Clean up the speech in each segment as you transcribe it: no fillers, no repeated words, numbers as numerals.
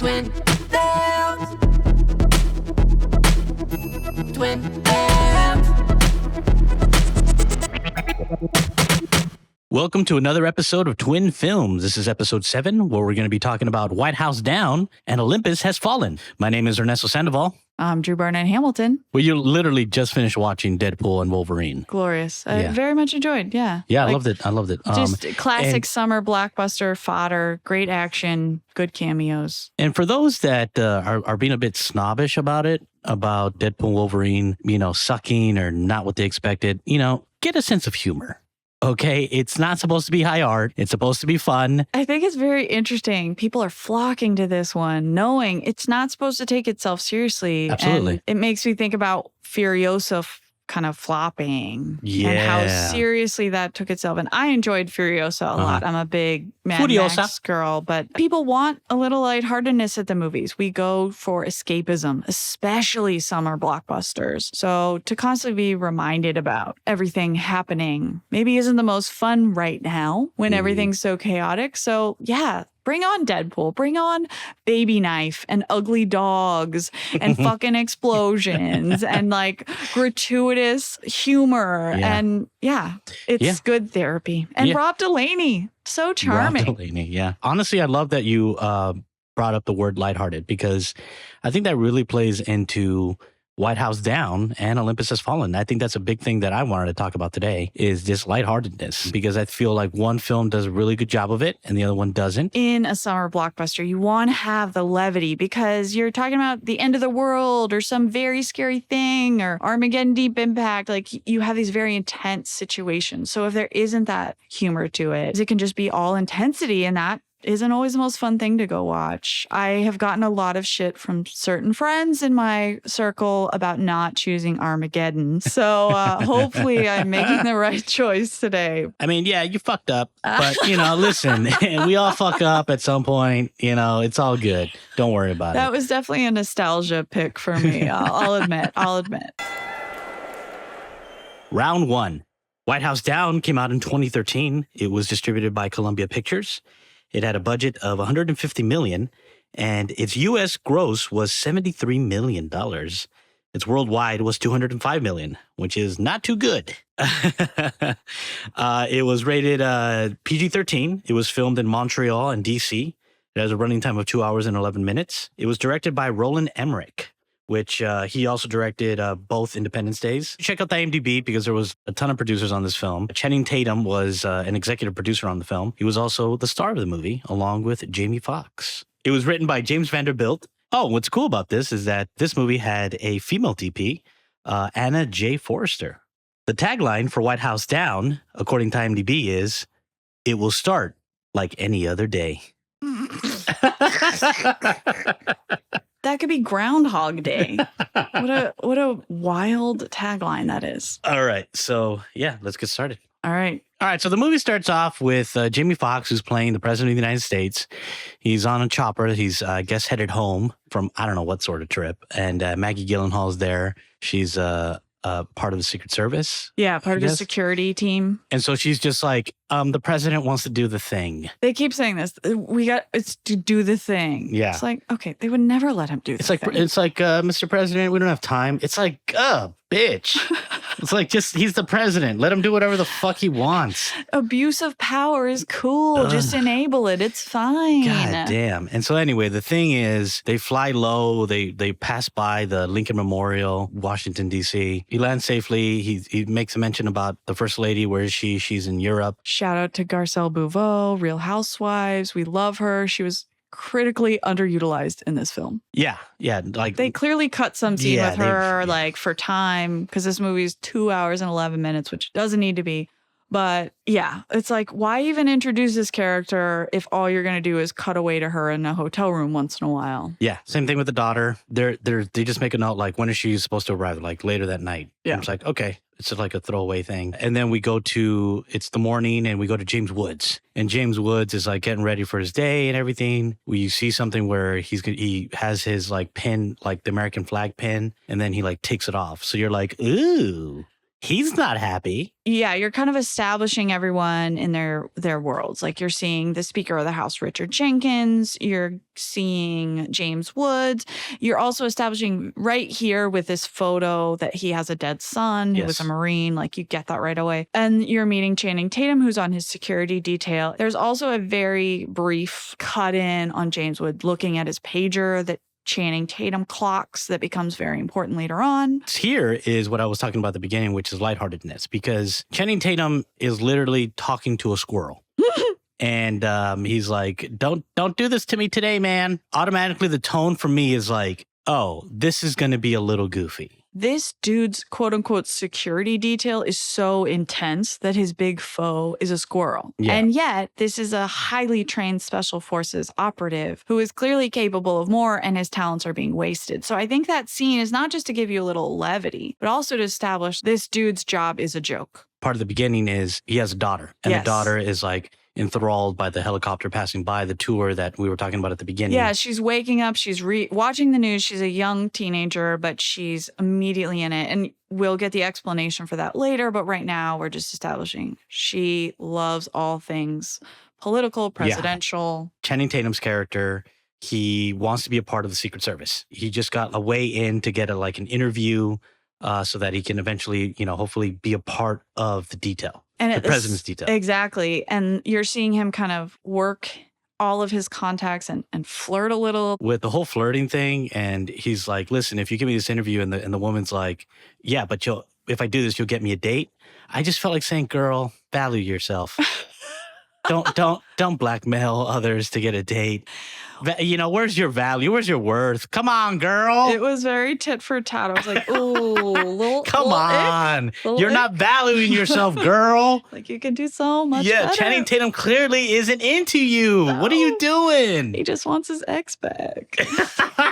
Twin Films. Twin Films. Welcome to another episode of Twin Films. This is episode 7, where we're going to be talking about White House Down and Olympus Has Fallen. My name is Ernesto Sandoval. I'm Drew Barnett Hamilton. Well, you literally just finished watching Deadpool and Wolverine. Glorious. I very much enjoyed. Yeah. Yeah, I loved it. Just classic summer blockbuster fodder, great action, good cameos. And for those that are being a bit snobbish about it, about Deadpool and Wolverine, sucking or not what they expected, get a sense of humor. Okay, it's not supposed to be high art. It's supposed to be fun. I think it's very interesting. People are flocking to this one, knowing it's not supposed to take itself seriously. Absolutely. And it makes me think about Furiosa kind of flopping Yeah. and how seriously that took itself. And I enjoyed Furiosa a lot. I'm a big Mad Furiosa. Max girl, but people want a little lightheartedness at the movies. We go for escapism, especially summer blockbusters. So to constantly be reminded about everything happening maybe isn't the most fun right now when everything's so chaotic. So yeah, bring on Deadpool, bring on Baby Knife and ugly dogs and fucking explosions and like gratuitous humor. Yeah. And it's good therapy. And Rob Delaney, so charming. Rob Delaney, yeah. Honestly, I love that you brought up the word lighthearted, because I think that really plays into White House Down and Olympus Has Fallen. I think that's a big thing that I wanted to talk about today, is this lightheartedness, because I feel like one film does a really good job of it and the other one doesn't. In a summer blockbuster, you want to have the levity because you're talking about the end of the world or some very scary thing or Armageddon Deep Impact. Like, you have these very intense situations. So if there isn't that humor to it, it can just be all intensity, and that isn't always the most fun thing to go watch. I have gotten a lot of shit from certain friends in my circle about not choosing Armageddon. So hopefully I'm making the right choice today. I mean, yeah, you fucked up, but listen, we all fuck up at some point. It's all good. Don't worry about it. That was definitely a nostalgia pick for me. I'll admit. Round 1. White House Down came out in 2013. It was distributed by Columbia Pictures. It had a budget of $150 million, and its U.S. gross was $73 million. Its worldwide was $205 million, which is not too good. It was rated PG-13. It was filmed in Montreal and D.C. It has a running time of 2 hours and 11 minutes. It was directed by Roland Emmerich, which he also directed both Independence Days. Check out the IMDb, because there was a ton of producers on this film. Channing Tatum was an executive producer on the film. He was also the star of the movie, along with Jamie Foxx. It was written by James Vanderbilt. Oh, what's cool about this is that this movie had a female DP, Anna J. Forrester. The tagline for White House Down, according to IMDb, is, "It will start like any other day." That could be Groundhog Day. What a wild tagline that is. All right. So, let's get started. All right. So the movie starts off with Jamie Foxx, who's playing the President of the United States. He's on a chopper. He's, I guess, headed home from I don't know what sort of trip. And Maggie Gyllenhaal's there. She's part of the Secret Service. Yeah, part of the security team. And so she's just like, the president wants to do the thing. They keep saying this. It's to do the thing. Yeah. It's like, okay, they would never let him do the thing. It's like, Mr. President, we don't have time. It's like, bitch. It's like, he's the president. Let him do whatever the fuck he wants. Abuse of power is cool. Just enable it. It's fine. God damn. And so anyway, the thing is, they fly low. They pass by the Lincoln Memorial, Washington, D.C. He lands safely. He makes a mention about the First Lady. Where is she? She's in Europe. Shout out to Garcelle Bouveau, Real Housewives. We love her. She was critically underutilized in this film. Yeah. Like, they clearly cut some scene with her, like, for time, because this movie is 2 hours and 11 minutes, which doesn't need to be. But yeah, it's like, why even introduce this character if all you're going to do is cut away to her in a hotel room once in a while? Yeah. Same thing with the daughter. They just make a note, like, when is she supposed to arrive? Like, later that night. Yeah. And it's like, okay. It's like a throwaway thing. And then it's the morning, and we go to James Woods. And James Woods is like getting ready for his day and everything. You see something where he has his like pin, like the American flag pin, and then he like takes it off. So you're like, ooh. He's not happy. Yeah, you're kind of establishing everyone in their worlds. Like you're seeing the Speaker of the House, Richard Jenkins. You're seeing James Woods. You're also establishing right here with this photo that he has a dead son who was a Marine. Like you get that right away. And you're meeting Channing Tatum, who's on his security detail. There's also a very brief cut in on James Woods looking at his pager that Channing Tatum clocks that becomes very important later on. Here is what I was talking about at the beginning, which is lightheartedness, because Channing Tatum is literally talking to a squirrel. And he's like, don't do this to me today, man. Automatically, the tone for me is like, oh, this is going to be a little goofy. This dude's quote unquote security detail is so intense that his big foe is a squirrel. Yeah. And yet, this is a highly trained special forces operative who is clearly capable of more and his talents are being wasted. So I think that scene is not just to give you a little levity, but also to establish this dude's job is a joke. Part of the beginning is he has a daughter, and the daughter is like enthralled by the helicopter passing by the tour that we were talking about at the beginning. Yeah, she's waking up, she's watching the news. She's a young teenager, but she's immediately in it. And we'll get the explanation for that later. But right now, we're just establishing she loves all things political, presidential. Yeah. Channing Tatum's character, he wants to be a part of the Secret Service. He just got a way in to get an interview so that he can eventually, hopefully be a part of the detail. And the president's detail. Exactly. And you're seeing him kind of work all of his contacts and flirt a little. With the whole flirting thing. And he's like, listen, if you give me this interview, and the woman's like, yeah, but if I do this, you'll get me a date. I just felt like saying, girl, value yourself. Don't blackmail others to get a date. Where's your value? Where's your worth? Come on, girl. It was very tit for tat. I was like, ooh, come on. You're not valuing yourself, girl. Like you can do so much better. Channing Tatum clearly isn't into you. No. What are you doing? He just wants his ex back.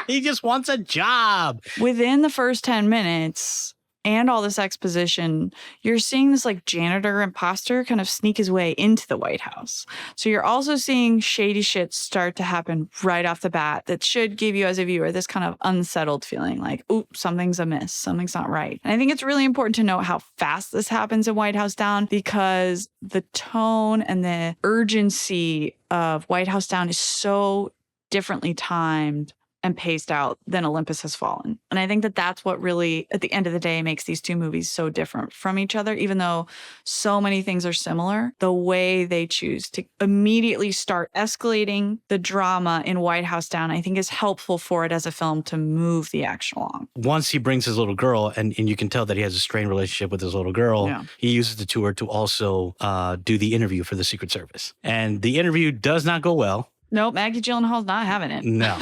He just wants a job. Within the first 10 minutes and all this exposition, you're seeing this janitor imposter kind of sneak his way into the White House. So you're also seeing shady shit start to happen right off the bat that should give you as a viewer this kind of unsettled feeling like, oops, something's amiss, something's not right. And I think it's really important to note how fast this happens in White House Down, because the tone and the urgency of White House Down is so differently timed and paced out than Olympus Has Fallen. And I think that that's what really, at the end of the day, makes these two movies so different from each other. Even though so many things are similar, the way they choose to immediately start escalating the drama in White House Down, I think is helpful for it as a film to move the action along. Once he brings his little girl, and you can tell that he has a strained relationship with his little girl, he uses the tour to also do the interview for the Secret Service. And the interview does not go well. Nope, Maggie Gyllenhaal's not having it. No.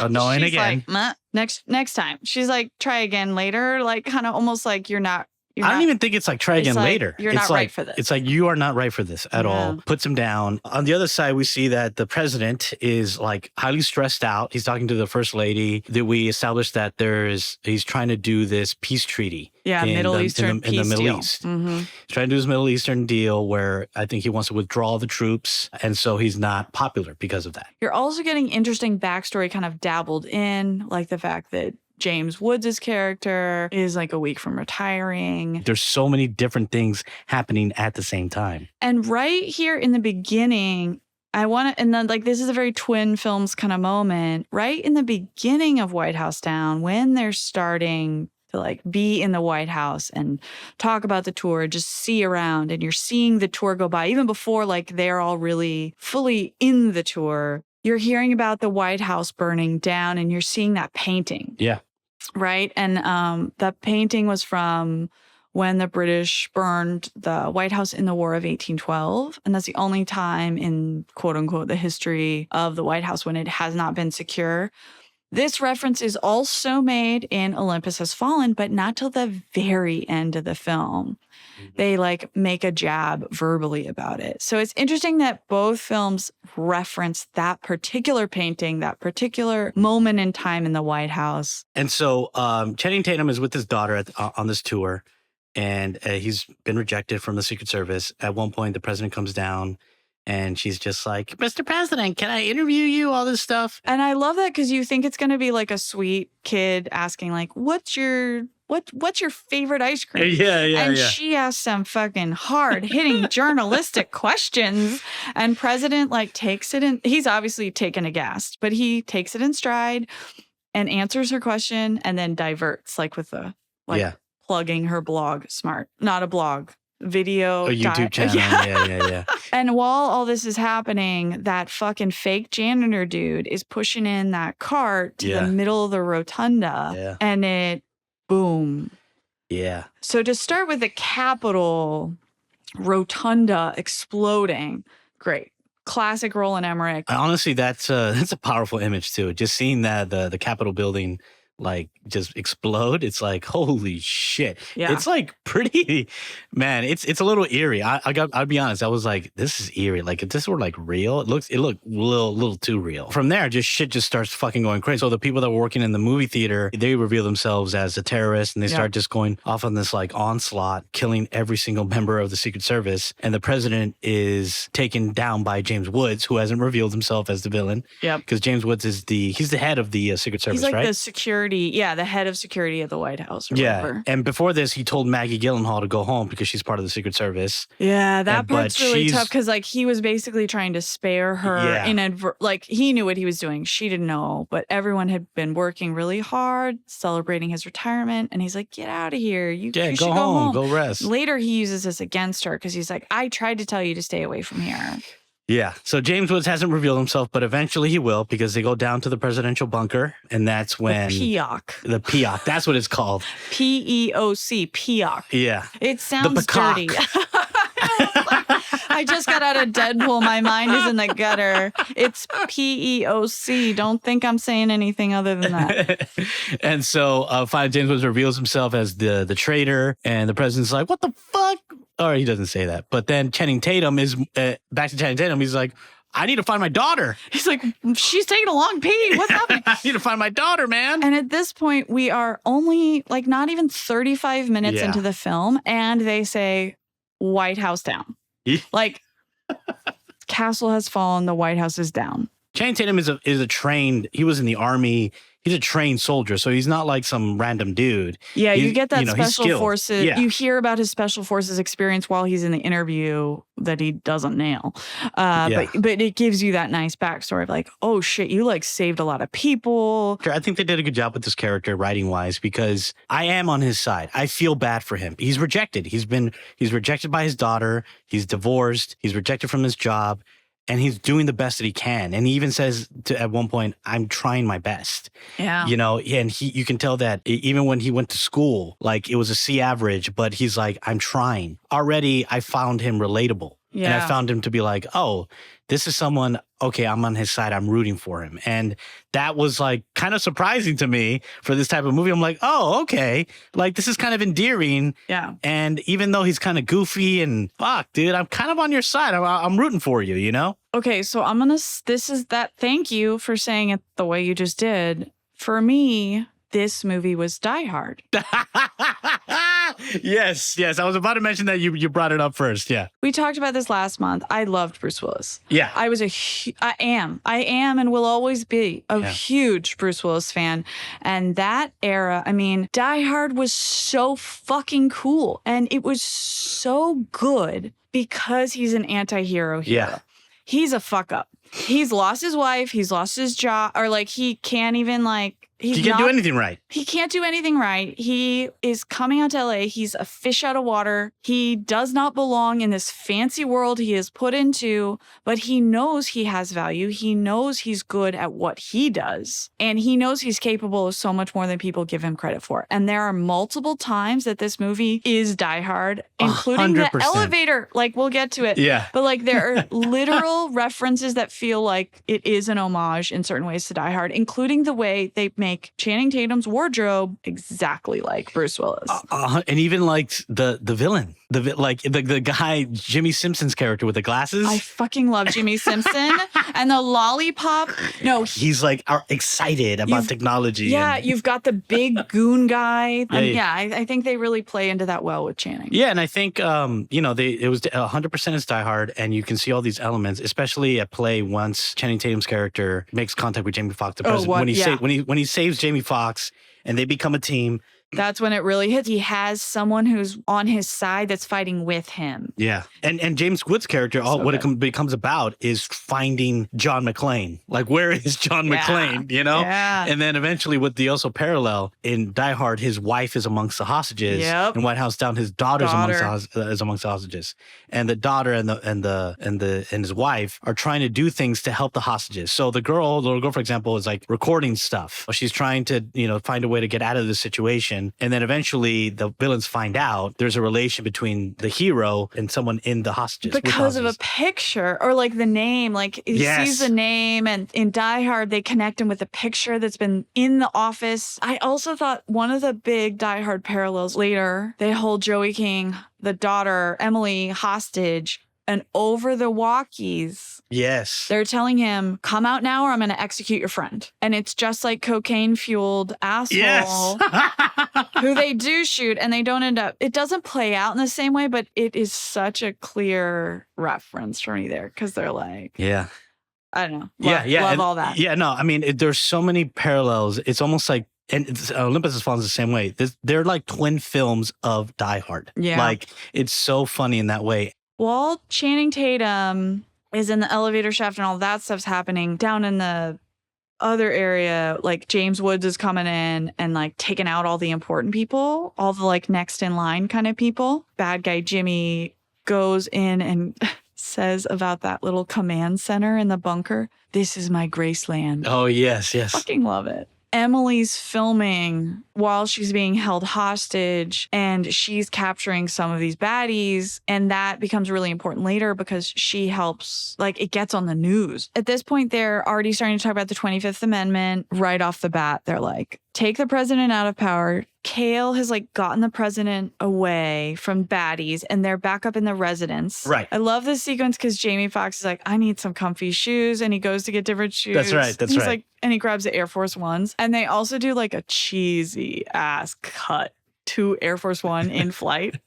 No, and again. Like, next time. She's like, try again later. Kind of almost like you're not. I don't even think it's try again later. You're not right for this. It's like, you are not right for this at all. Puts him down. On the other side, we see that the president is highly stressed out. He's talking to the first lady. That we established that he's trying to do this peace treaty. Yeah, Middle Eastern peace in the Middle deal. East. Mm-hmm. He's trying to do this Middle Eastern deal where I think he wants to withdraw the troops. And so he's not popular because of that. You're also getting interesting backstory kind of dabbled in, like the fact that James Woods' character is a week from retiring. There's so many different things happening at the same time. And right here in the beginning, and then this is a very twin films kind of moment. Right in the beginning of White House Down, when they're starting to be in the White House and talk about the tour, just see around, and you're seeing the tour go by, even before they're all really fully in the tour. You're hearing about the White House burning down, and you're seeing that painting. Yeah. Right? And that painting was from when the British burned the White House in the War of 1812. And that's the only time in, quote unquote, the history of the White House when it has not been secure. This reference is also made in Olympus Has Fallen, but not till the very end of the film. They make a jab verbally about it. So it's interesting that both films reference that particular painting, that particular moment in time in the White House. And so Channing Tatum is with his daughter on this tour, and he's been rejected from the Secret Service. At one point, the president comes down, and she's just like, Mr. President, can I interview you? All this stuff. And I love that because you think it's going to be a sweet kid asking what's your what's your favorite ice cream? Yeah. She asks some fucking hard-hitting journalistic questions, and President like takes it in. He's obviously taken aghast, but he takes it in stride and answers her question and then diverts like with the plugging her blog. Smart. Not a blog. Video. A YouTube channel. Yeah. And while all this is happening, that fucking fake janitor dude is pushing in that cart to the middle of the rotunda and it boom. Yeah. So to start with the Capitol rotunda exploding, great. Classic Roland Emmerich. Honestly, that's a powerful image too. Just seeing that the Capitol building like just explode, it's like holy shit. Yeah. It's like pretty, man. It's a little eerie. I'll be honest. I was like, this is eerie. Like if this were like real, it looked a little too real. From there, shit just starts fucking going crazy. So the people that were working in the movie theater, they reveal themselves as a terrorist, and they start just going off on this like onslaught, killing every single member of the Secret Service. And the president is taken down by James Woods, who hasn't revealed himself as the villain. Yeah, because James Woods is he's the head of the Secret Service. He's like right? the security. Yeah, the head of security at the White House. Or whatever. And before this, he told Maggie Gyllenhaal to go home because she's part of the Secret Service. Yeah, that part's really tough because like he was basically trying to spare her like he knew what he was doing. She didn't know, but everyone had been working really hard, celebrating his retirement, and he's like, "Get out of here! You should go home, go rest." Later, he uses this against her because he's like, "I tried to tell you to stay away from here." Yeah. So James Woods hasn't revealed himself, but eventually he will because they go down to the presidential bunker, and that's when the PEOC. The PEOC. That's what it's called. PEOC. PEOC. Yeah. It sounds dirty. I just got out of Deadpool. My mind is in the gutter. It's PEOC. Don't think I'm saying anything other than that. And so finally James Woods reveals himself as the traitor, and the president's like, "What the fuck?" Or he doesn't say that. But then Channing Tatum is back to Channing Tatum. He's like, "I need to find my daughter." He's like, "She's taking a long pee. What's happening?" I need to find my daughter, man. And at this point, we are only like not even 35 minutes into the film, and they say, "White House down." Like, castle has fallen. The White House is down. Channing Tatum is a trained. He was in the army. He's a trained soldier, so he's not like some random dude. Yeah, you get that special forces. Yeah. You hear about his special forces experience while he's in the interview that he doesn't nail. But it gives you that nice backstory of like, oh shit, you like saved a lot of people. I think they did a good job with this character writing wise because I am on his side. I feel bad for him. He's rejected. He's rejected by his daughter. He's divorced. He's rejected from his job. And he's doing the best that he can. And he even says at one point, "I'm trying my best." Yeah. You know, and you can tell that even when he went to school, like it was a C average, but he's like, "I'm trying." Already, I found him relatable. Yeah. And I found him to be like, oh, this is someone, okay, I'm on his side. I'm rooting for him. And that was like kind of surprising to me for this type of movie. I'm like, oh, okay. Like this is kind of endearing. Yeah. And even though he's kind of goofy and fuck, dude, I'm kind of on your side. I'm rooting for you, you know? Okay. So thank you for saying it the way you just did. For me, this movie was Die Hard. Yes. I was about to mention that you brought it up first. Yeah. We talked about this last month. I loved Bruce Willis. Yeah. I am and will always be a huge Bruce Willis fan. And that era, I mean, Die Hard was so fucking cool. And it was so good because he's an anti-hero hero. Yeah. He's a fuck up. He's lost his wife. He's lost his job. Or like he can't even like... He can't do anything right. He can't do anything right. He is coming out to LA. He's a fish out of water. He does not belong in this fancy world he is put into, but he knows he has value. He knows he's good at what he does. And he knows he's capable of so much more than people give him credit for. And there are multiple times that this movie is Die Hard, including 100%. The elevator. Like, we'll get to it. Yeah. But like, there are literal references that feel like it is an homage in certain ways to Die Hard, including the way they make Channing Tatum's wardrobe exactly like Bruce Willis. And even like the villain, the guy, Jimmy Simpson's character with the glasses. I fucking love Jimmy Simpson and the lollipop. No, he's like excited about technology. Yeah, you've got the big goon guy. I think they really play into that well with Channing. Yeah, and I think it was 100% is Die Hard, and you can see all these elements, especially at play once Channing Tatum's character makes contact with Jamie Foxx, the president. When he saves Jamie Foxx and they become a team, That's when it really hits. He has someone who's on his side that's fighting with him. Yeah. And James Wood's character, what it becomes about is finding John McClane. Like, where is John McClane, you know? Yeah. And then eventually with the also parallel, in Die Hard, his wife is amongst the hostages. Yep. In White House Down, his daughter's amongst the hostages. And the daughter and his wife are trying to do things to help the hostages. So the little girl, for example, is like recording stuff. She's trying to, find a way to get out of this situation. And then eventually the villains find out there's a relation between the hero and someone in the hostages. Because of a picture or like the name, like he sees the name, and in Die Hard, they connect him with a picture that's been in the office. I also thought one of the big Die Hard parallels later, they hold Joey King, the daughter, Emily, hostage. And over the walkies, they're telling him, come out now or I'm going to execute your friend. And it's just like cocaine-fueled asshole who they do shoot, and they don't end up. It doesn't play out in the same way, but it is such a clear reference for me there because they're like, I don't know. Love all that. Yeah, no, I mean, there's so many parallels. It's almost like, and Olympus Has Fallen the same way. They're like twin films of Die Hard. Yeah. Like, it's so funny in that way. While Channing Tatum is in the elevator shaft and all that stuff's happening, down in the other area, like James Woods is coming in and like taking out all the important people, all the like next in line kind of people. Bad guy Jimmy goes in and says about that little command center in the bunker, "This is my Graceland." Oh, yes. Fucking love it. Emily's filming while she's being held hostage, and she's capturing some of these baddies. And that becomes really important later because she helps, like, it gets on the news. At this point, they're already starting to talk about the 25th Amendment right off the bat. They're like, take the president out of power. Kale has like gotten the president away from baddies, and they're back up in the residence. Right. I love this sequence because Jamie Foxx is like, I need some comfy shoes. And he goes to get different shoes. That's right. He's like, and he grabs the Air Force Ones. And they also do like a cheesy ass cut to Air Force One in flight.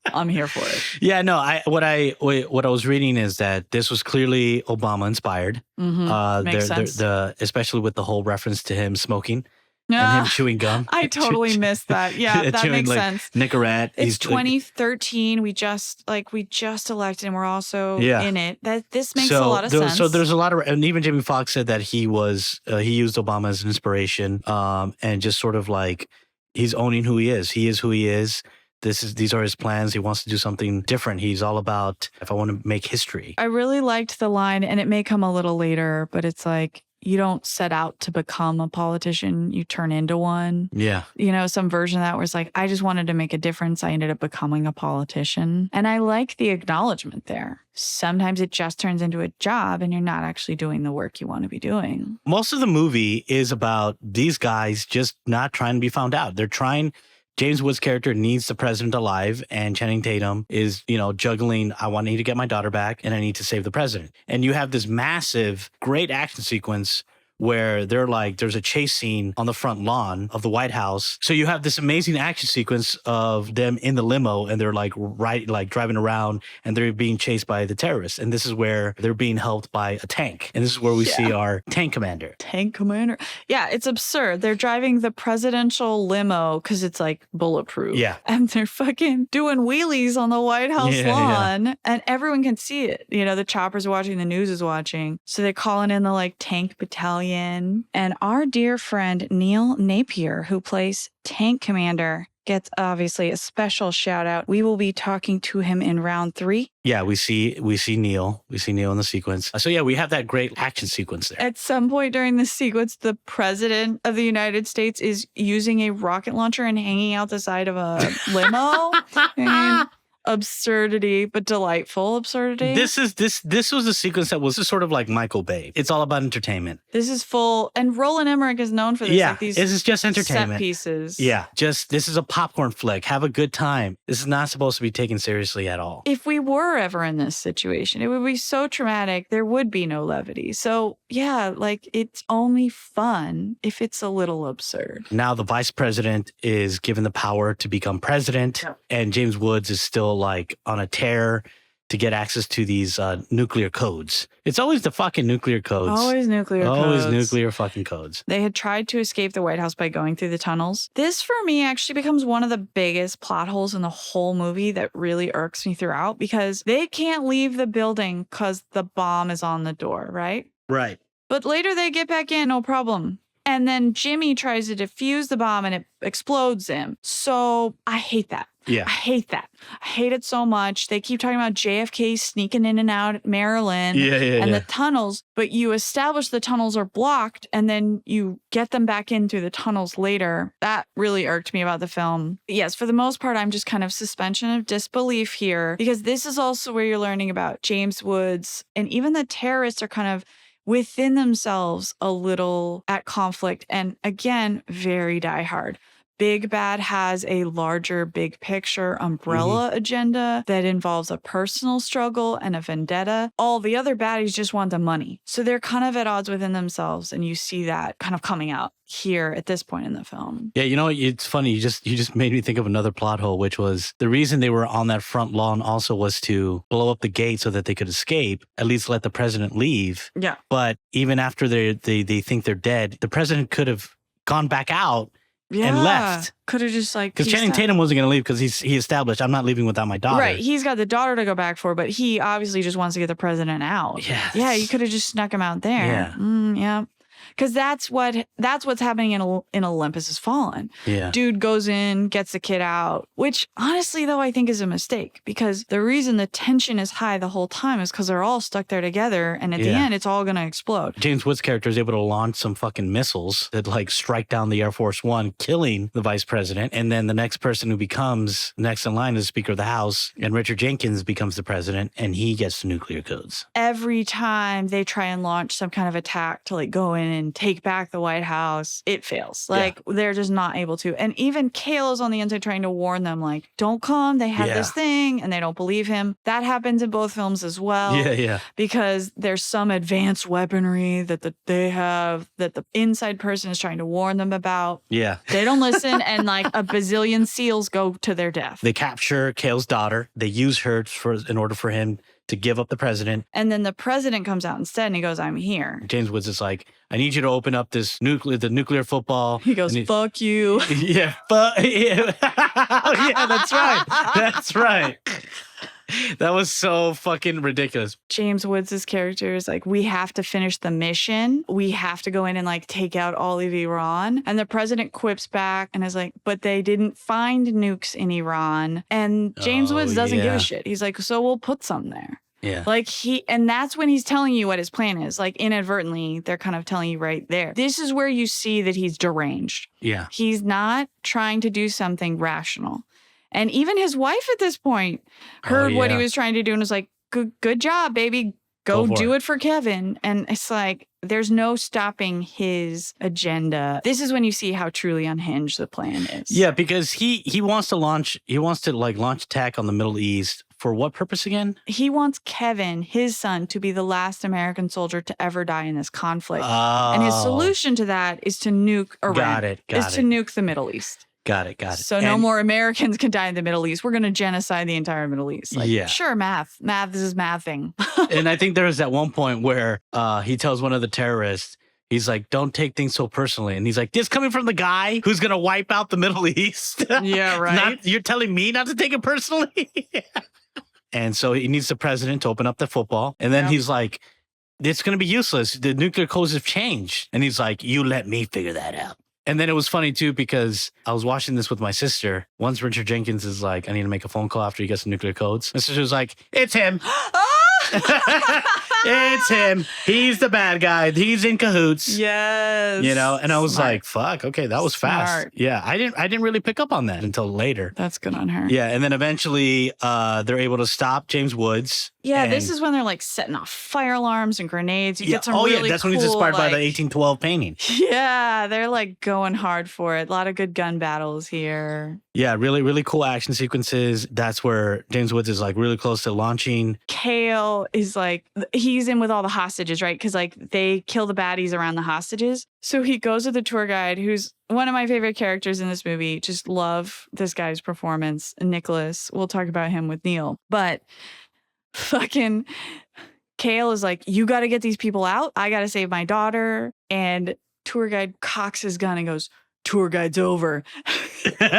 I'm here for it. Yeah, no, what I was reading is that this was clearly Obama inspired. Makes sense. Especially with the whole reference to him smoking. And him chewing gum. I totally missed that. Yeah, that makes sense. Nicorette. It's 2013. We just elected, and we're also in it. This makes a lot of sense. So there's a lot of, and even Jamie Foxx said that he used Obama as an inspiration, and just sort of like he's owning who he is. He is who he is. These are his plans. He wants to do something different. He's all about, if I want to make history. I really liked the line, and it may come a little later, but it's like, you don't set out to become a politician, you turn into one. Yeah. Some version of that where it's like, I just wanted to make a difference. I ended up becoming a politician. And I like the acknowledgement there. Sometimes it just turns into a job and you're not actually doing the work you want to be doing. Most of the movie is about these guys just not trying to be found out. They're trying. James Woods' character needs the president alive, and Channing Tatum is, juggling, I need to get my daughter back, and I need to save the president. And you have this massive, great action sequence where they're like, there's a chase scene on the front lawn of the White House. So you have this amazing action sequence of them in the limo, and they're like driving around, and they're being chased by the terrorists. And this is where they're being helped by a tank. And this is where we see our tank commander. Tank commander. Yeah, it's absurd. They're driving the presidential limo because it's like bulletproof. Yeah. And they're fucking doing wheelies on the White House lawn. And everyone can see it. The choppers are watching, the news is watching. So they're calling in the like tank battalion. And our dear friend Neil Napier, who plays Tank Commander, gets obviously a special shout out. We will be talking to him in round 3. Yeah, we see Neil. We see Neil in the sequence. So yeah, we have that great action sequence there. At some point during the sequence, the president of the United States is using a rocket launcher and hanging out the side of a limo. And absurdity, but delightful absurdity. This was a sequence that was sort of like Michael Bay. It's all about entertainment. This is full, and Roland Emmerich is known for this. Yeah, like these this is just entertainment. Set pieces. Yeah, this is a popcorn flick. Have a good time. This is not supposed to be taken seriously at all. If we were ever in this situation, it would be so traumatic. There would be no levity. So yeah, like it's only fun if it's a little absurd. Now the vice president is given the power to become president, and James Woods is still like on a tear. to get access to these nuclear codes. It's always the fucking nuclear codes. Always nuclear codes. Always nuclear fucking codes. They had tried to escape the White House by going through the tunnels. This, for me, actually becomes one of the biggest plot holes in the whole movie that really irks me throughout because they can't leave the building because the bomb is on the door, right? Right. But later they get back in, no problem. And then Jimmy tries to defuse the bomb and it explodes him. So I hate that. Yeah. I hate that. I hate it so much. They keep talking about JFK sneaking in and out at Maryland and the tunnels, but you establish the tunnels are blocked and then you get them back in through the tunnels later. That really irked me about the film. Yes, for the most part, I'm just kind of suspension of disbelief here because this is also where you're learning about James Woods and even the terrorists are kind of within themselves a little at conflict and again, very diehard. Big Bad has a larger big picture umbrella agenda that involves a personal struggle and a vendetta. All the other baddies just want the money. So they're kind of at odds within themselves. And you see that kind of coming out here at this point in the film. Yeah, you know, it's funny. You just made me think of another plot hole, which was the reason they were on that front lawn also was to blow up the gate so that they could escape, at least let the president leave. Yeah. But even after they think they're dead, the president could have gone back out and left. Could have just like... Because Channing Tatum wasn't going to leave because he established, I'm not leaving without my daughter. Right. He's got the daughter to go back for, but he obviously just wants to get the president out. Yes. Yeah, you could have just snuck him out there. Yeah. Yeah. Because that's what's happening in Olympus Has Fallen. Yeah. Dude goes in, gets the kid out, which honestly, though, I think is a mistake because the reason the tension is high the whole time is because they're all stuck there together. And at the end, it's all going to explode. James Woods' character is able to launch some fucking missiles that like strike down the Air Force One, killing the vice president. And then the next person who becomes next in line is Speaker of the House. And Richard Jenkins becomes the president and he gets the nuclear codes. Every time they try and launch some kind of attack to like go in and take back the White House, it fails. Like they're just not able to. And even Kalo's on the inside trying to warn them, like, don't come. They have this thing and they don't believe him. That happens in both films as well. Yeah. Because there's some advanced weaponry that they have that the inside person is trying to warn them about. Yeah. They don't listen and like a bazillion SEALs go to their death. They capture Kale's daughter. They use her in order for him to give up the president. And then the president comes out instead and he goes, I'm here. James Woods is like, I need you to open up the nuclear football. He goes, fuck you. Yeah. Oh, yeah, that's right. That's right. That was so fucking ridiculous. James Woods' character is like, we have to finish the mission. We have to go in and like take out all of Iran. And the president quips back and is like, but they didn't find nukes in Iran. And James Woods doesn't give a shit. He's like, so we'll put some there. Yeah. Like and that's when he's telling you what his plan is. Like inadvertently, they're kind of telling you right there. This is where you see that he's deranged. Yeah. He's not trying to do something rational. And even his wife at this point heard what he was trying to do and was like, good job, baby. Go do it for Kevin. And it's like, there's no stopping his agenda. This is when you see how truly unhinged the plan is. Yeah, because he wants to launch attack on the Middle East. For what purpose again? He wants Kevin, his son, to be the last American soldier to ever die in this conflict. Oh. And his solution to that is to nuke Iran. Got it. To nuke the Middle East. Got it. So no more Americans can die in the Middle East. We're going to genocide the entire Middle East. Like, sure, math. This is mathing. And I think there was at one point where he tells one of the terrorists, he's like, don't take things so personally. And he's like, this coming from the guy who's going to wipe out the Middle East. Yeah, right. You're telling me not to take it personally? And so he needs the president to open up the football. And then he's like, it's going to be useless. The nuclear codes have changed. And he's like, you let me figure that out. And then it was funny, too, because I was watching this with my sister. Once Richard Jenkins is like, I need to make a phone call after he gets the nuclear codes. My sister was like, it's him. It's him. He's the bad guy. He's in cahoots. Yes. You know, and I was like, fuck, okay, that was fast. Yeah, I didn't really pick up on that until later. That's good on her. Yeah, and then eventually they're able to stop James Woods. Yeah, this is when they're like setting off fire alarms and grenades. You get some really that's cool, when he's inspired by the like, 1812 painting. Yeah, they're like going hard for it. A lot of good gun battles here. Yeah, really, really cool action sequences. That's where James Woods is like really close to launching. Kale is like, he's in with all the hostages, right? Because like they kill the baddies around the hostages. So he goes with the tour guide, who's one of my favorite characters in this movie. Just love this guy's performance. Nicholas. We'll talk about him with Neil. But Fucking Kale is like, you got to get these people out. I got to save my daughter. And tour guide cocks his gun and goes, tour guide's over. And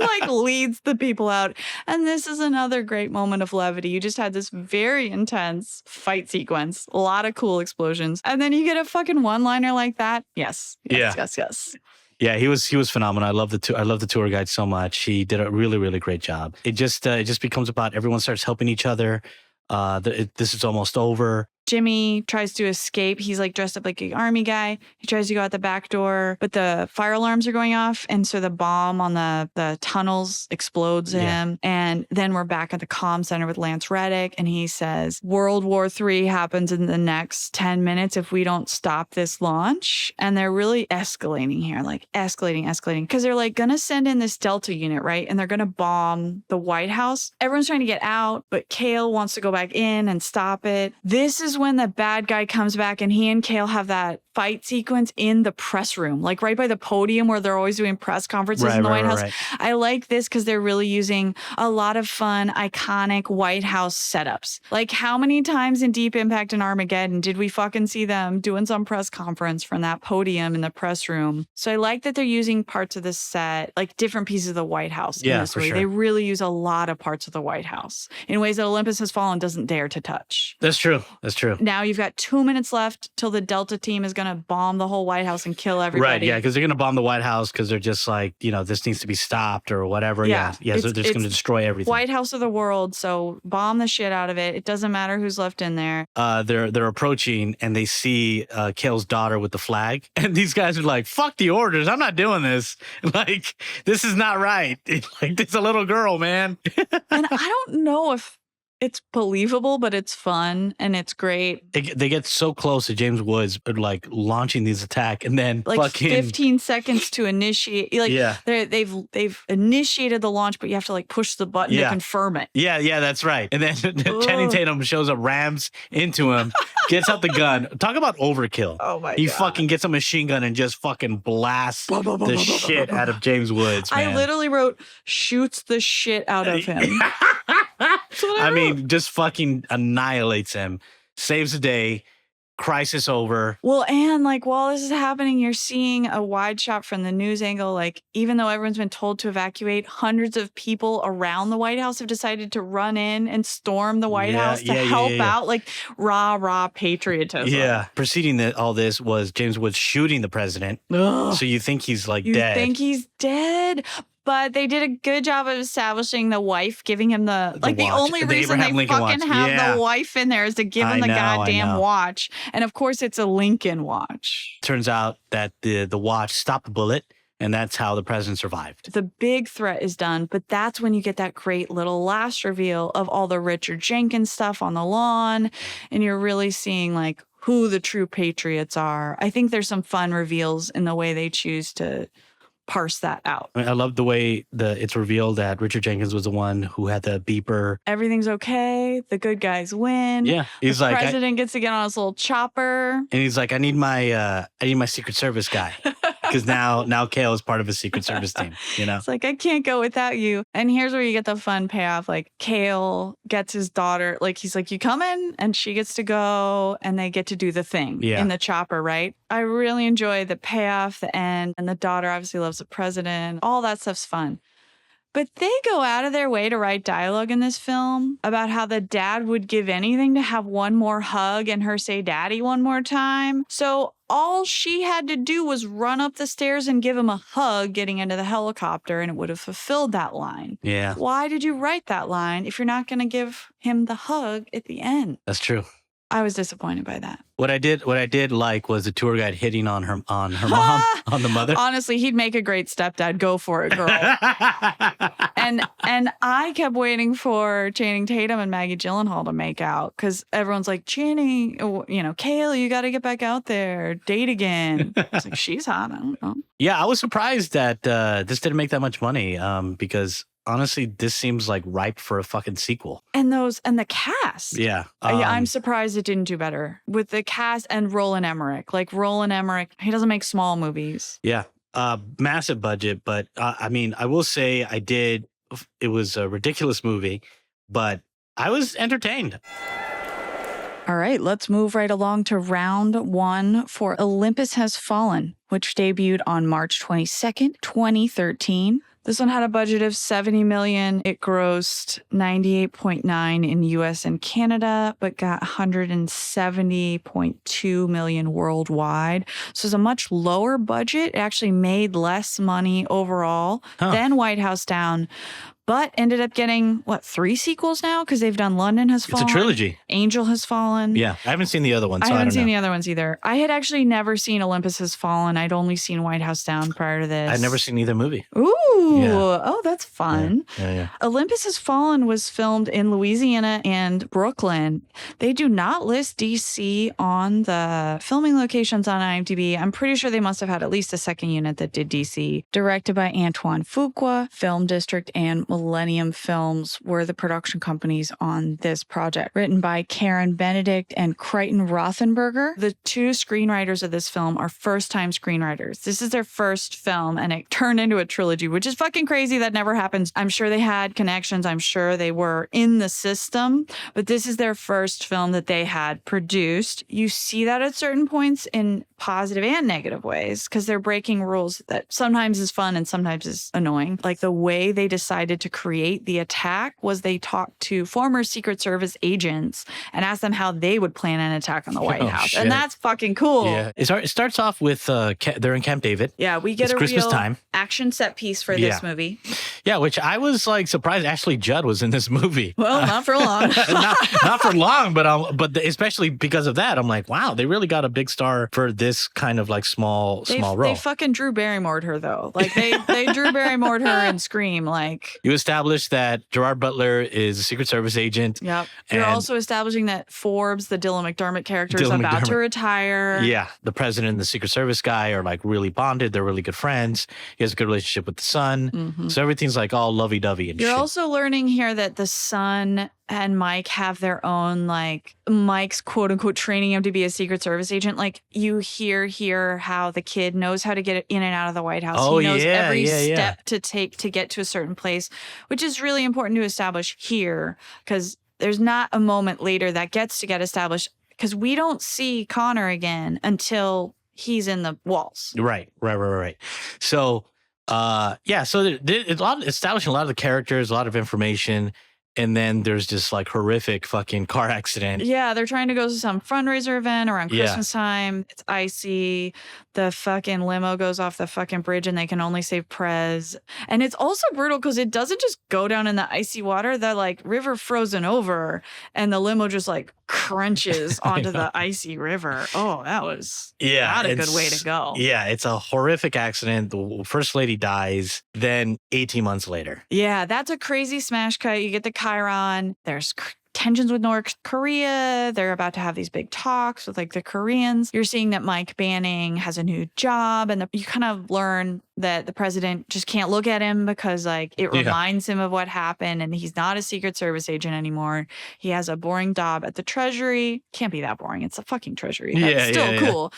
like leads the people out. And this is another great moment of levity. You just had this very intense fight sequence, a lot of cool explosions. And then you get a fucking one-liner like that. Yes. Yes. Yeah, he was phenomenal. I love the tour guide so much. He did a really, really great job. It just becomes about everyone starts helping each other. This is almost over. Jimmy tries to escape. He's like dressed up like an army guy. He tries to go out the back door, but the fire alarms are going off. And so the bomb on the tunnels explodes him. And then we're back at the comm center with Lance Reddick. And he says, World War III happens in the next 10 minutes if we don't stop this launch. And they're really escalating here, like escalating. Because they're like going to send in this Delta unit, right? And they're going to bomb the White House. Everyone's trying to get out, but Kale wants to go back in and stop it. This is when the bad guy comes back and he and Kale have that fight sequence in the press room, like right by the podium where they're always doing press conferences in the White House. Right. I like this because they're really using a lot of fun, iconic White House setups. Like how many times in Deep Impact and Armageddon did we fucking see them doing some press conference from that podium in the press room? So I like that they're using parts of the set, like different pieces of the White House in this way. Sure. They really use a lot of parts of the White House in ways that Olympus Has Fallen doesn't dare to touch. That's true. Now you've got 2 minutes left till the Delta team is going to bomb the whole White House and kill everybody. Right, yeah, because they're going to bomb the White House because they're just like, this needs to be stopped or whatever. Yeah, so they're just going to destroy everything. White House of the world, so bomb the shit out of it. It doesn't matter who's left in there. They're approaching and they see Kale's daughter with the flag. And these guys are like, fuck the orders. I'm not doing this. Like, this is not right. Like, this is a little girl, man. And I don't know if it's believable, but it's fun and it's great. They get so close to James Woods, like launching these attack, and then like 15 seconds to initiate. Like they've initiated the launch, but you have to like push the button to confirm it. Yeah, that's right. And then Channing Tatum shows up, rams into him, gets out the gun. Talk about overkill. Oh my God. He fucking gets a machine gun and just fucking blasts the shit out of James Woods, man. I literally wrote, shoots the shit out of him. I mean, just fucking annihilates him, saves the day, crisis over. Well, and like while this is happening, you're seeing a wide shot from the news angle. Like, even though everyone's been told to evacuate, hundreds of people around the White House have decided to run in and storm the White House to help out. Like, rah patriotism. Yeah. Preceding all this was James Woods shooting the president. Ugh. So you think he's like dead. You think he's dead. But they did a good job of establishing the wife, giving him the only reason they fucking have the wife in there is to give him the goddamn watch. And of course, it's a Lincoln watch. Turns out that the watch stopped the bullet, and that's how the president survived. The big threat is done, but that's when you get that great little last reveal of all the Richard Jenkins stuff on the lawn, and you're really seeing like who the true patriots are. I think there's some fun reveals in the way they choose to parse that out. I love the way it's revealed that Richard Jenkins was the one who had the beeper. Everything's okay. The good guys win. Yeah, he's the like, president gets to get on his little chopper, and he's like, I need my Secret Service guy. Because now Kale is part of a Secret Service team, It's like, I can't go without you. And here's where you get the fun payoff. Like, Kale gets his daughter, like, he's like, you coming? And she gets to go, and they get to do the thing in the chopper, right? I really enjoy the payoff, the end, and the daughter obviously loves the president. All that stuff's fun. But they go out of their way to write dialogue in this film about how the dad would give anything to have one more hug and her say daddy one more time. So all she had to do was run up the stairs and give him a hug getting into the helicopter, and it would have fulfilled that line. Yeah. Why did you write that line if you're not going to give him the hug at the end? That's true. I was disappointed by that. What I did like was the tour guide hitting on her mom, on the mother. Honestly, he'd make a great stepdad. Go for it, girl. and I kept waiting for Channing Tatum and Maggie Gyllenhaal to make out because everyone's like, Channing, Kale, you got to get back out there, date again. I was like, she's hot. I don't know. Yeah, I was surprised that this didn't make that much money because honestly, this seems like ripe for a fucking sequel. And the cast. Yeah. I'm surprised it didn't do better with the cast and Roland Emmerich. Like Roland Emmerich, he doesn't make small movies. Yeah. Massive budget. But I mean, I will say it was a ridiculous movie, but I was entertained. All right, let's move right along to round one for Olympus Has Fallen, which debuted on March 22nd, 2013. This one had a budget of $70 million. It grossed $98.9 in US and Canada, but got $170.2 million worldwide. So it's a much lower budget. It actually made less money overall than White House Down, but ended up getting, 3 sequels now? Because they've done London Has Fallen. It's a trilogy. Angel Has Fallen. Yeah, I haven't seen the other one, so I haven't don't seen know. the other ones either. I had actually never seen Olympus Has Fallen. I'd only seen White House Down prior to this. I'd never seen either movie. Ooh. Yeah. Oh, that's fun. Yeah. Olympus Has Fallen was filmed in Louisiana and Brooklyn. They do not list DC on the filming locations on IMDb. I'm pretty sure they must have had at least a second unit that did DC. Directed by Antoine Fuqua, Film District and Millennium Films were the production companies on this project. Written by Karen Benedict and Crichton Rothenberger. The 2 screenwriters of this film are first-time screenwriters. This is their first film, and it turned into a trilogy, which is fucking crazy. That never happens. I'm sure they had connections. I'm sure they were in the system, but this is their first film that they had produced. You see that at certain points in positive and negative ways, because they're breaking rules that sometimes is fun and sometimes is annoying. Like the way they decided to create the attack was they talked to former Secret Service agents and asked them how they would plan an attack on the White House. Shit. And that's fucking cool. Yeah. It starts off with they're in Camp David. Yeah, we get It's a Christmas real time. action set piece for this movie. Yeah, which I was like surprised Ashley Judd was in this movie. Well, not for long. not for long, but especially because of that, I'm like, wow, they really got a big star for this kind of like small role. They fucking Drew Barrymore'd her though. Like they Drew Barrymore'd her in Scream. Like you established that Gerard Butler is a Secret Service agent. Yep. You're also establishing that Forbes, the Dylan McDermott character, is about to retire. Yeah. The president and the Secret Service guy are like really bonded. They're really good friends. He has a good relationship with the son. Mm-hmm. So everything's like all lovey-dovey and shit. You're also learning here that the son and Mike have their own, like, Mike's quote unquote training him to be a Secret Service agent. Like, you hear how the kid knows how to get in and out of the White House. Oh, he knows yeah, every yeah, step to take to get to a certain place, which is really important to establish here, because there's not a moment later that gets to get established, because we don't see Connor again until he's in the walls. Right. So, so it's establishing a lot of the characters, a lot of information. And then there's this like horrific fucking car accident. Yeah, they're trying to go to some fundraiser event around Christmas time. It's icy. The fucking limo goes off the fucking bridge and they can only save Prez. And it's also brutal because it doesn't just go down in the icy water. The like river frozen over and the limo just like crunches onto the icy river. Oh, that was not a good way to go. Yeah, it's a horrific accident. The first lady dies. Then 18 months later. Yeah, that's a crazy smash cut. You get the Chiron. There's tensions with North Korea. They're about to have these big talks with like the Koreans. You're seeing that Mike Banning has a new job, and you kind of learn that the president just can't look at him because like it reminds him of what happened, and he's not a Secret Service agent anymore. He has a boring job at the Treasury. Can't be that boring. It's a fucking Treasury. That's still cool.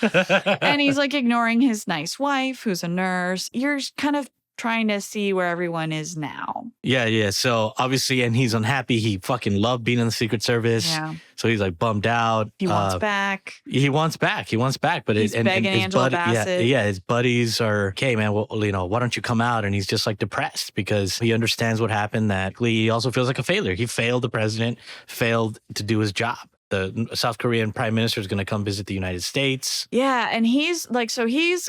And he's like ignoring his nice wife, who's a nurse. You're kind of trying to see where everyone is now. Yeah. So obviously, and he's unhappy. He fucking loved being in the Secret Service. Yeah. So he's like bummed out. He wants back. He wants back. But he's begging Angela Bassett. His buddies are, okay, man, well, why don't you come out? And he's just like depressed because he understands what happened. That he also feels like a failure. He failed the president, failed to do his job. The South Korean prime minister is going to come visit the United States. Yeah, and he's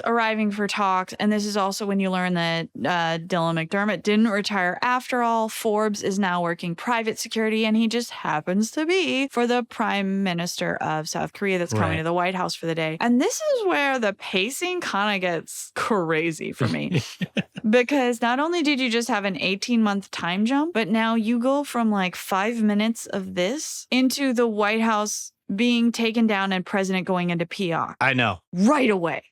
arriving for talks. And this is also when you learn that Dylan McDermott didn't retire after all. Forbes is now working private security, and he just happens to be for the prime minister of South Korea that's coming to the White House for the day. And this is where the pacing kind of gets crazy for me. Because not only did you just have an 18-month time jump, but now you go from like 5 minutes of this into the White House being taken down and president going into PR. I know. Right away.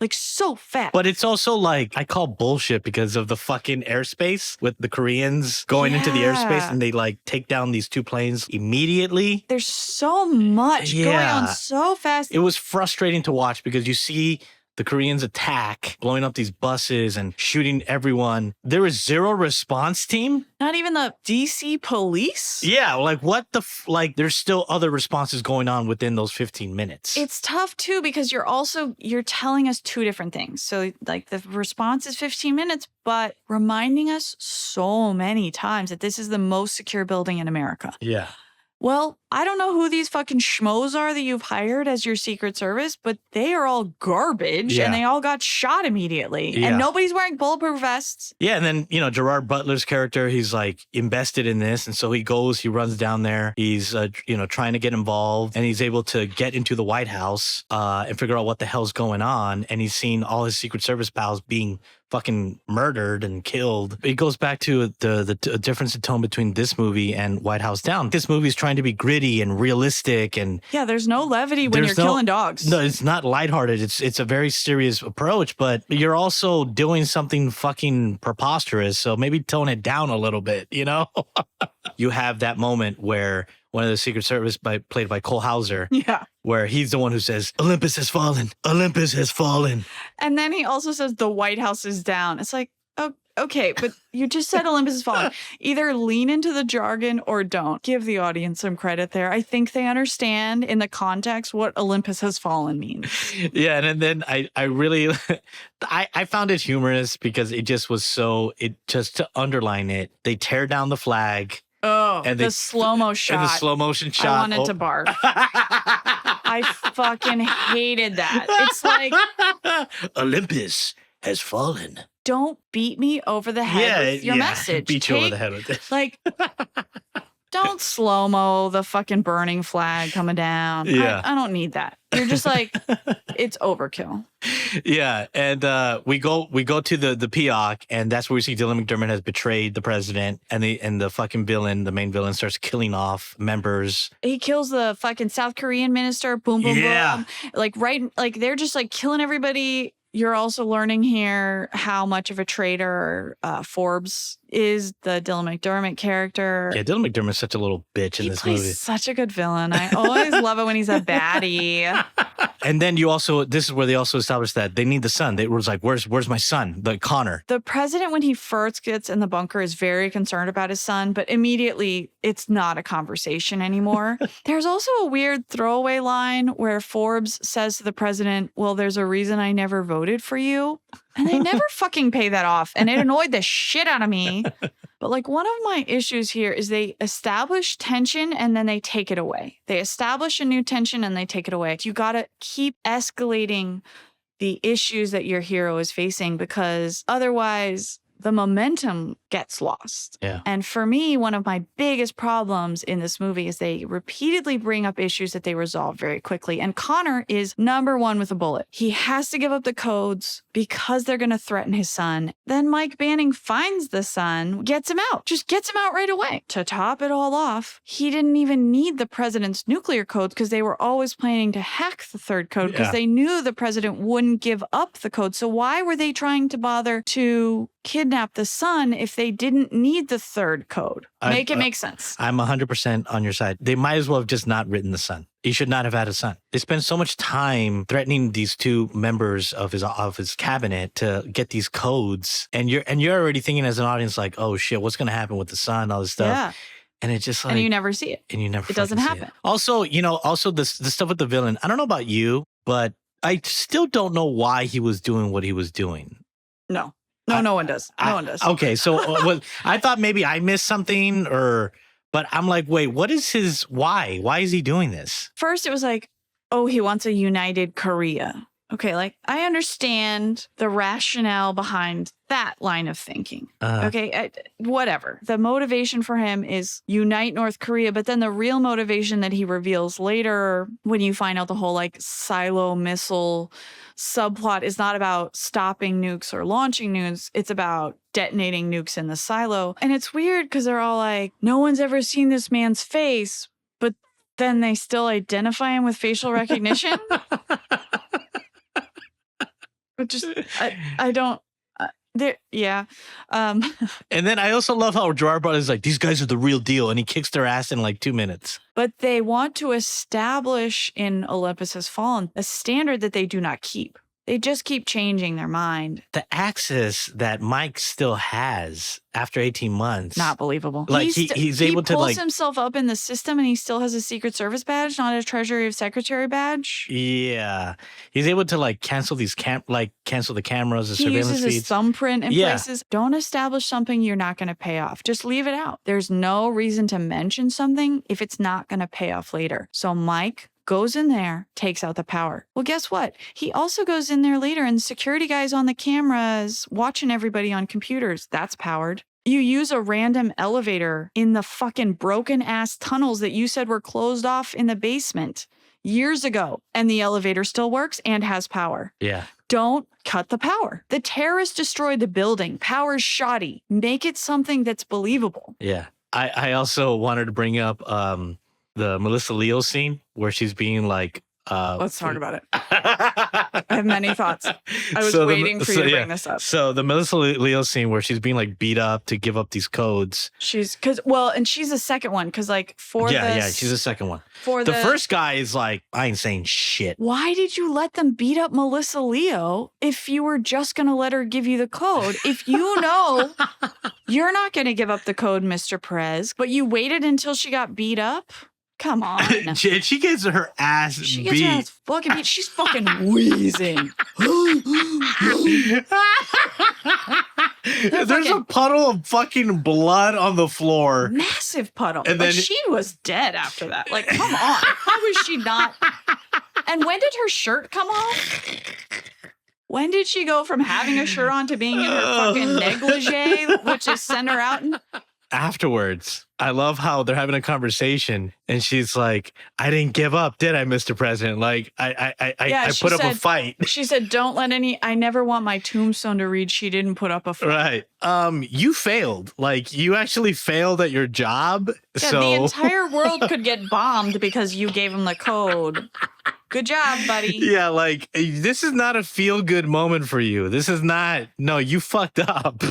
Like so fast. But it's also like, I call bullshit because of the fucking airspace with the Koreans going into the airspace and they like take down these 2 planes immediately. There's so much going on so fast. It was frustrating to watch because you see the Koreans attack, blowing up these buses and shooting everyone. There is zero response team. Not even the DC police? Yeah, like what the like there's still other responses going on within those 15 minutes. It's tough too because you're telling us two different things. So like the response is 15 minutes, but reminding us so many times that this is the most secure building in America. Yeah. Well, I don't know who these fucking schmoes are that you've hired as your Secret Service, but they are all garbage and they all got shot immediately. Yeah. And nobody's wearing bulletproof vests. Yeah, and then, Gerard Butler's character, he's like invested in this. And so he runs down there. He's, trying to get involved and he's able to get into the White House and figure out what the hell's going on. And he's seen all his Secret Service pals being fucking murdered and killed. It goes back to the difference in tone between this movie and White House Down. This movie is trying to be gritty and realistic, and there's no levity when you're killing dogs. No, it's not lighthearted. It's a very serious approach, but you're also doing something fucking preposterous. So maybe tone it down a little bit, You have that moment where one of the Secret Service played by Cole Hauser. Yeah. Where he's the one who says, Olympus has fallen. Olympus has fallen. And then he also says the White House is down. It's like, oh, okay, but you just said Olympus has fallen. Either lean into the jargon or don't. Give the audience some credit there. I think they understand in the context what Olympus has fallen means. Yeah, and then I really, I found it humorous because it just was just to underline it, they tear down the flag. Oh, and the slow-mo shot. And the slow motion shot. I wanted to barf. I fucking hated that. It's like Olympus has fallen. Don't beat me over the head with your message. Beat you over the head with this. Like, don't slow-mo the fucking burning flag coming down. Yeah. I don't need that. You're just like, it's overkill. Yeah, and we go to the PIOC, and that's where we see Dylan McDermott has betrayed the president, and the fucking villain, the main villain, starts killing off members. He kills the fucking South Korean minister. Boom, boom, boom. Like they're just like killing everybody. You're also learning here how much of a traitor Forbes is, the Dylan McDermott character. Yeah, Dylan McDermott's such a little bitch in this movie. He plays such a good villain. I always love it when he's a baddie. And then this is where they also established that they need the son. They was like, where's my son? Like Connor. The president, when he first gets in the bunker, is very concerned about his son, but immediately it's not a conversation anymore. There's also a weird throwaway line where Forbes says to the president, well, there's a reason I never voted for you. And they never fucking pay that off. And it annoyed the shit out of me. But like one of my issues here is they establish tension and then they take it away. They establish a new tension and they take it away. You got to keep escalating the issues that your hero is facing because otherwise the momentum gets lost. Yeah. And for me, one of my biggest problems in this movie is they repeatedly bring up issues that they resolve very quickly. And Connor is number one with a bullet. He has to give up the codes because they're going to threaten his son. Then Mike Banning finds the son, gets him out, just gets him out right away. To top it all off, he didn't even need the president's nuclear codes because they were always planning to hack the third code because they knew the president wouldn't give up the code. So why were they trying to bother to kidnap the son if they didn't need the third code? Make it make sense. I'm 100% on your side. They might as well have just not written the son. He should not have had a son. They spend so much time threatening these two members of his cabinet to get these codes, and you're already thinking as an audience like, oh shit, what's gonna happen with the son, all this stuff. Yeah. And it's just like, and you never see it. And you never. It doesn't happen. It. Also, the stuff with the villain. I don't know about you, but I still don't know why he was doing what he was doing. No. No one does. No one does. Okay, so I thought maybe I missed something, but I'm like, wait, what is his why? Why is he doing this? First, it was like, oh, he wants a united Korea. Okay, like I understand the rationale behind that line of thinking. Okay, whatever. The motivation for him is unite North Korea, but then the real motivation that he reveals later when you find out the whole like silo missile subplot is not about stopping nukes or launching nukes. It's about detonating nukes in the silo. And it's weird because they're all like, no one's ever seen this man's face, but then they still identify him with facial recognition. But just, I don't, yeah. And then I also love how Gerard Butler is like, these guys are the real deal. And he kicks their ass in like 2 minutes. But they want to establish in Olympus Has Fallen a standard that they do not keep. They just keep changing their mind. The access that Mike still has after 18 months. Not believable. Like he's able to He like pulls himself up in the system and he still has a Secret Service badge, not a Treasury of Secretary badge. Yeah. He's able to like cancel these cancel the cameras, the surveillance He uses feeds. his thumbprint in places. Don't establish something you're not going to pay off. Just leave it out. There's no reason to mention something if it's not going to pay off later. So Mike goes in there, takes out the power. Well, guess what? He also goes in there later and security guys on the cameras watching everybody on computers. That's powered. You use a random elevator in the fucking broken ass tunnels that you said were closed off in the basement years ago, and the elevator still works and has power. Yeah. Don't cut the power. The terrorists destroyed the building. Power's shoddy. Make it something that's believable. Yeah. I also wanted to bring up the Melissa Leo scene where she's being like let's talk about it. I have many thoughts. I was waiting for you to bring this up. So the Melissa Leo scene where she's being like beat up to give up these codes. She's and she's the second one because like she's the second one. The first guy is like, I ain't saying shit. Why did you let them beat up Melissa Leo if you were just gonna let her give you the code? If you know you're not gonna give up the code, Mr. Perez, but you waited until she got beat up. Come on. She gets her ass beat. She gets her ass fucking beat. She's fucking wheezing. There's a puddle of fucking blood on the floor. Massive puddle. And then she was dead after that. Like, come on. How was she not? And when did her shirt come off? When did she go from having a shirt on to being in her fucking negligee, which is sent her out? Afterwards, I love how they're having a conversation and she's like, I didn't give up, did I, Mr. President? Like, I put up a fight. She said, I never want my tombstone to read she didn't put up a fight. Right. You failed. Like, you actually failed at your job. Yeah, the entire world could get bombed because you gave him the code. Good job, buddy. Yeah, like, this is not a feel-good moment for you. This is not, no, you fucked up.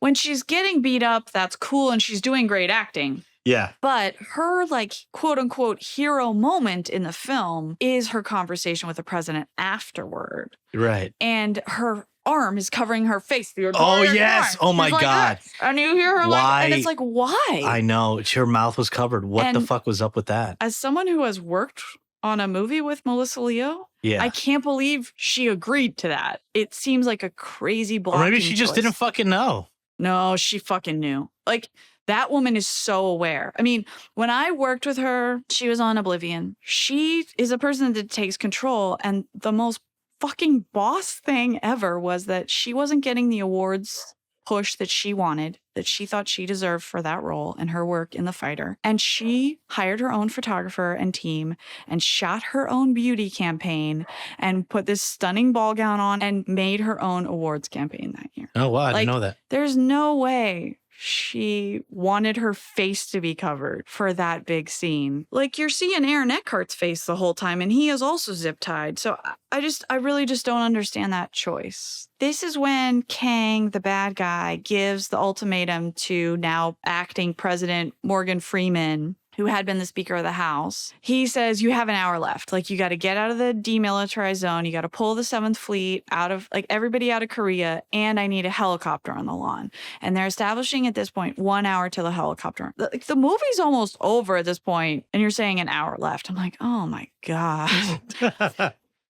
When she's getting beat up, that's cool and she's doing great acting. Yeah. But her, like, quote unquote hero moment in the film is her conversation with the president afterward. Right. And her arm is covering her face. Oh, yes. Oh, my God. And you hear her like, and it's like, why? I know. Her mouth was covered. What the fuck was up with that? As someone who has worked on a movie with Melissa Leo, I can't believe she agreed to that. It seems like a crazy blocking Or maybe she just didn't fucking know. No, she fucking knew. Like, that woman is so aware. I mean, when I worked with her, she was on Oblivion. She is a person that takes control. And the most fucking boss thing ever was that she wasn't getting the awards push that she wanted, that she thought she deserved for that role and her work in The Fighter. And she hired her own photographer and team and shot her own beauty campaign and put this stunning ball gown on and made her own awards campaign that year. Oh, wow. I didn't know that. There's no way she wanted her face to be covered for that big scene. Like, you're seeing Aaron Eckhart's face the whole time, and he is also zip tied. So I really just don't understand that choice. This is when Kang, the bad guy, gives the ultimatum to now acting President Morgan Freeman, who had been the Speaker of the House. He says, you have an hour left. Like, you got to get out of the demilitarized zone. You got to pull the 7th Fleet out of, like, everybody out of Korea. And I need a helicopter on the lawn. And they're establishing at this point 1 hour till the helicopter. Like, the movie's almost over at this point, and you're saying an hour left. I'm like, oh my God.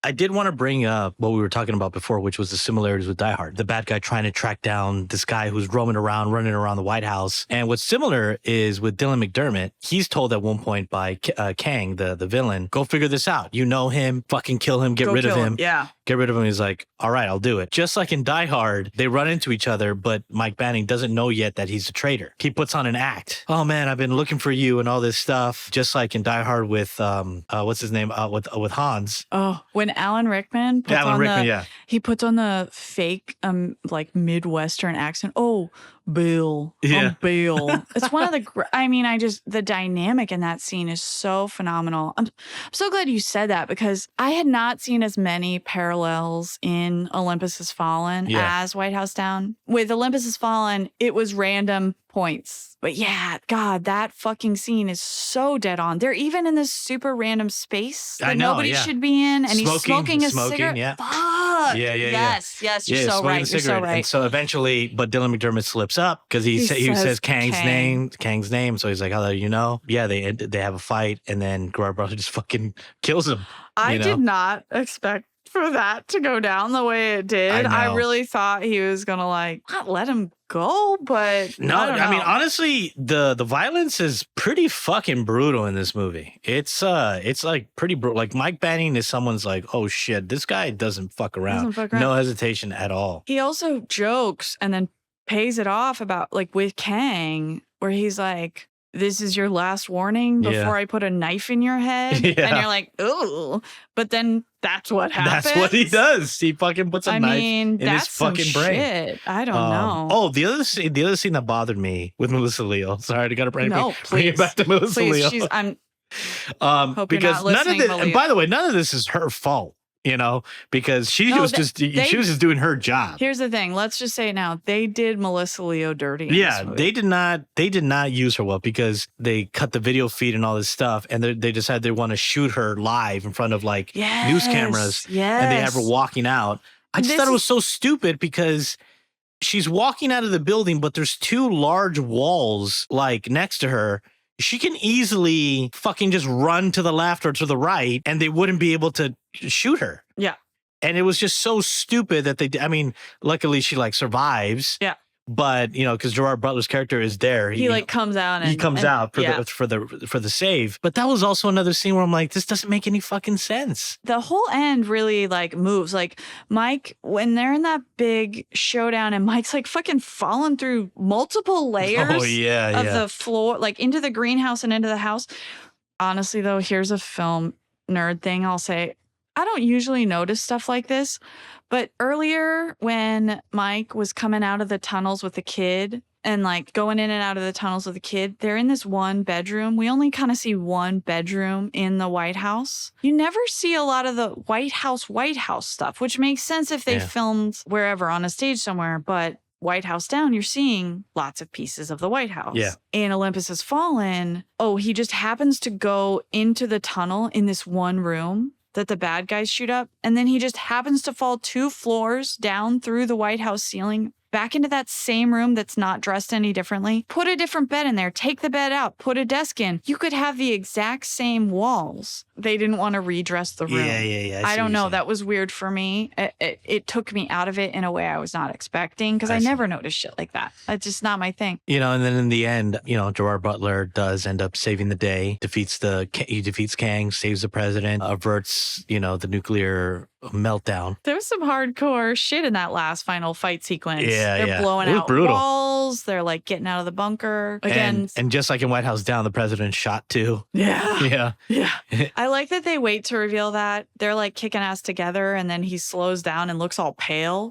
I did want to bring up what we were talking about before, which was the similarities with Die Hard. The bad guy trying to track down this guy who's running around the White House. And what's similar is with Dylan McDermott, he's told at one point by Kang, the villain, go figure this out. You know him, fucking kill him, get rid of him. Yeah. Get rid of him. He's like, all right, I'll do it. Just like in Die Hard, they run into each other, but Mike Banning doesn't know yet that he's a traitor. He puts on an act. Oh man, I've been looking for you and all this stuff. Just like in Die Hard with, what's his name? With Hans. Oh, when Alan Rickman puts he puts on the fake, like Midwestern accent. Oh, Bill. Yeah. I'm Bill. It's one of the, the dynamic in that scene is so phenomenal. I'm so glad you said that because I had not seen as many parallels in Olympus Has Fallen as White House Down. With Olympus Has Fallen, it was random points. But yeah, God, that fucking scene is so dead on. They're even in this super random space that nobody should be in, and he's smoking a cigarette. Yeah. Fuck. Yeah. Yes, you're so right. You're so right. And so eventually, but Dylan McDermott slips up because he says Kang's name. So he's like, "How do you know?" Yeah, they have a fight, and then Gerard Butler just fucking kills him. I did not expect for that to go down the way it did. I really thought he was gonna like not let him go, but no, I mean honestly, the violence is pretty fucking brutal in this movie. It's like pretty brutal. Like Mike Banning is someone's like, oh shit, this guy doesn't fuck around. No hesitation at all. He also jokes and then pays it off about like with Kang, where he's like, this is your last warning before I put a knife in your head. Yeah. And you're like, ooh. But then that's what happens. That's what he does. He fucking puts a knife in his fucking brain. Shit. I don't know. Oh, the other scene that bothered me with Melissa Leo. Sorry, I got to bring it back to Melissa Leo. I'm because none of this, and by the way, none of this is her fault. You know, because she was just doing her job. Here's the thing. Let's just say it now. They did Melissa Leo dirty. Yeah, they did not use her well because they cut the video feed and all this stuff, and they decided they want to shoot her live in front of like news cameras. Yes. And they have her walking out. I just thought it was so stupid because she's walking out of the building, but there's two large walls like next to her. She can easily fucking just run to the left or to the right and they wouldn't be able to shoot her. Yeah. And it was just so stupid that I mean, luckily she like survives. Yeah. But, you know, because Gerard Butler's character is there. He like comes out. He comes out for the save. But that was also another scene where I'm like, this doesn't make any fucking sense. The whole end really like moves. Like Mike, when they're in that big showdown and Mike's like fucking falling through multiple layers of the floor, like into the greenhouse and into the house. Honestly, though, here's a film nerd thing I'll say. I don't usually notice stuff like this, but earlier when Mike was coming out of the tunnels with the kid and like going in and out of the tunnels with the kid, they're in this one bedroom. We only kind of see one bedroom in the White House. You never see a lot of the White House stuff, which makes sense if they filmed wherever on a stage somewhere, but White House down, you're seeing lots of pieces of the White House. Yeah. In Olympus Has Fallen, he just happens to go into the tunnel in this one room that the bad guys shoot up. And then he just happens to fall 2 floors down through the White House ceiling back into that same room that's not dressed any differently. Put a different bed in there. Take the bed out. Put a desk in. You could have the exact same walls. They didn't want to redress the room. Yeah. I don't know. That was weird for me. It took me out of it in a way I was not expecting because I never noticed shit like that. It's just not my thing. You know, and then in the end, you know, Gerard Butler does end up saving the day, defeats Kang, saves the president, averts, you know, the nuclear meltdown. There was some hardcore shit in that last final fight sequence. They're blowing out brutal. walls. They're like getting out of the bunker. Again. And just like in White House Down, the president shot too. Yeah. I like that they wait to reveal that. They're like kicking ass together and then he slows down and looks all pale.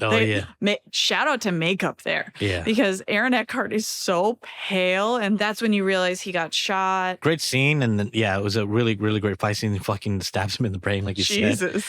Shout out to makeup there. Yeah. Because Aaron Eckhart is so pale and that's when you realize he got shot. Great scene. And then, it was a really, really great fight scene. He fucking stabs him in the brain like you said.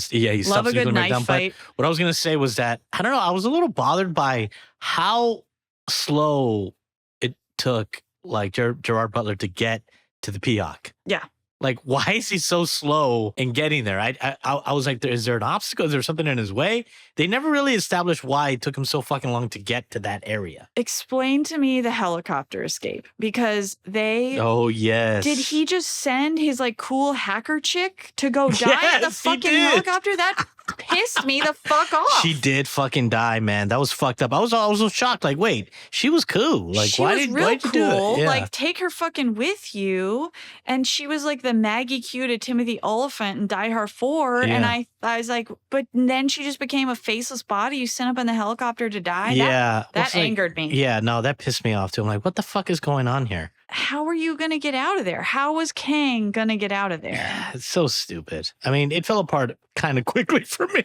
He love a good knife fight. But what I was going to say was that, I don't know, I was a little bothered by how slow it took like Gerard Butler to get to the Peacock. Yeah. Like, why is he so slow in getting there? I was like, is there an obstacle? Is there something in his way? They never really established why it took him so fucking long to get to that area. Explain to me the helicopter escape because they... Oh, yes. Did he just send his like cool hacker chick to go die in the fucking helicopter? That pissed me the fuck off. She did fucking die, man. That was fucked up. I was shocked. Like, wait, she was cool. Like, why'd you do it? Yeah. Like, take her fucking with you. And she was like the Maggie Q to Timothy Oliphant in Die Hard 4. Yeah. And I was like, but then she just became a faceless body you sent up in the helicopter to die? Yeah. That angered me. Yeah, no, that pissed me off too. I'm like, what the fuck is going on here? How are you going to get out of there? How was Kang going to get out of there? It's so stupid. I mean, it fell apart kind of quickly for me.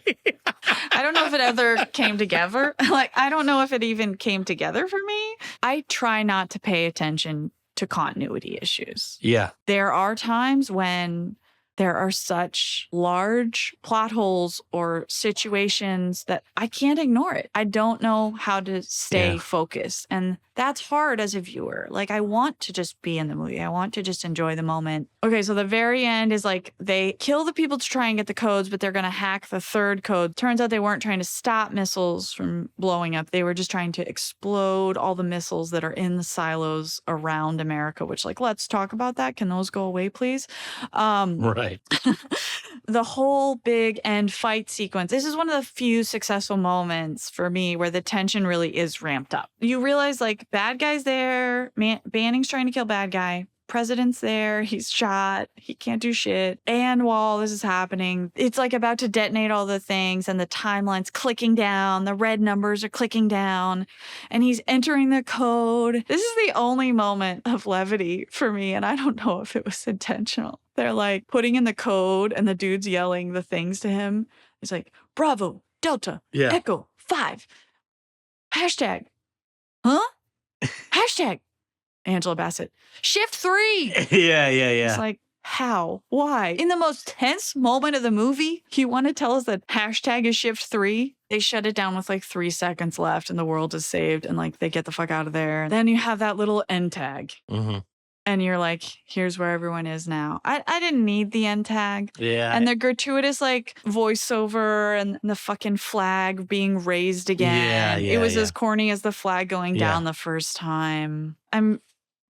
I don't know if it ever came together. Like, I don't know if it even came together for me. I try not to pay attention to continuity issues. Yeah. There are times when there are such large plot holes or situations that I can't ignore it. I don't know how to stay focused. And that's hard as a viewer. Like, I want to just be in the movie. I want to just enjoy the moment. Okay, so the very end is like they kill the people to try and get the codes, but they're going to hack the third code. Turns out they weren't trying to stop missiles from blowing up. They were just trying to explode all the missiles that are in the silos around America, which, like, let's talk about that. Can those go away, please? Right. The whole big end fight sequence. This is one of the few successful moments for me where the tension really is ramped up. You realize, like, bad guy's there. Banning's trying to kill bad guy. President's there. He's shot. He can't do shit. And while this is happening, it's like about to detonate all the things and the timeline's clicking down. The red numbers are clicking down and he's entering the code. This is the only moment of levity for me. And I don't know if it was intentional. They're like putting in the code and the dude's yelling the things to him. It's like, Bravo, Delta, Echo, 5. Hashtag. Huh? Hashtag. Angela Bassett. Shift 3. Yeah. It's like, how? Why? In the most tense moment of the movie, you want to tell us that hashtag is shift 3? They shut it down with like 3 seconds left and the world is saved and like they get the fuck out of there. Then you have that little end tag. Mm-hmm. And you're like, here's where everyone is now. I didn't need the end tag. Yeah. And the gratuitous like voiceover and the fucking flag being raised again. It was as corny as the flag going down the first time. I'm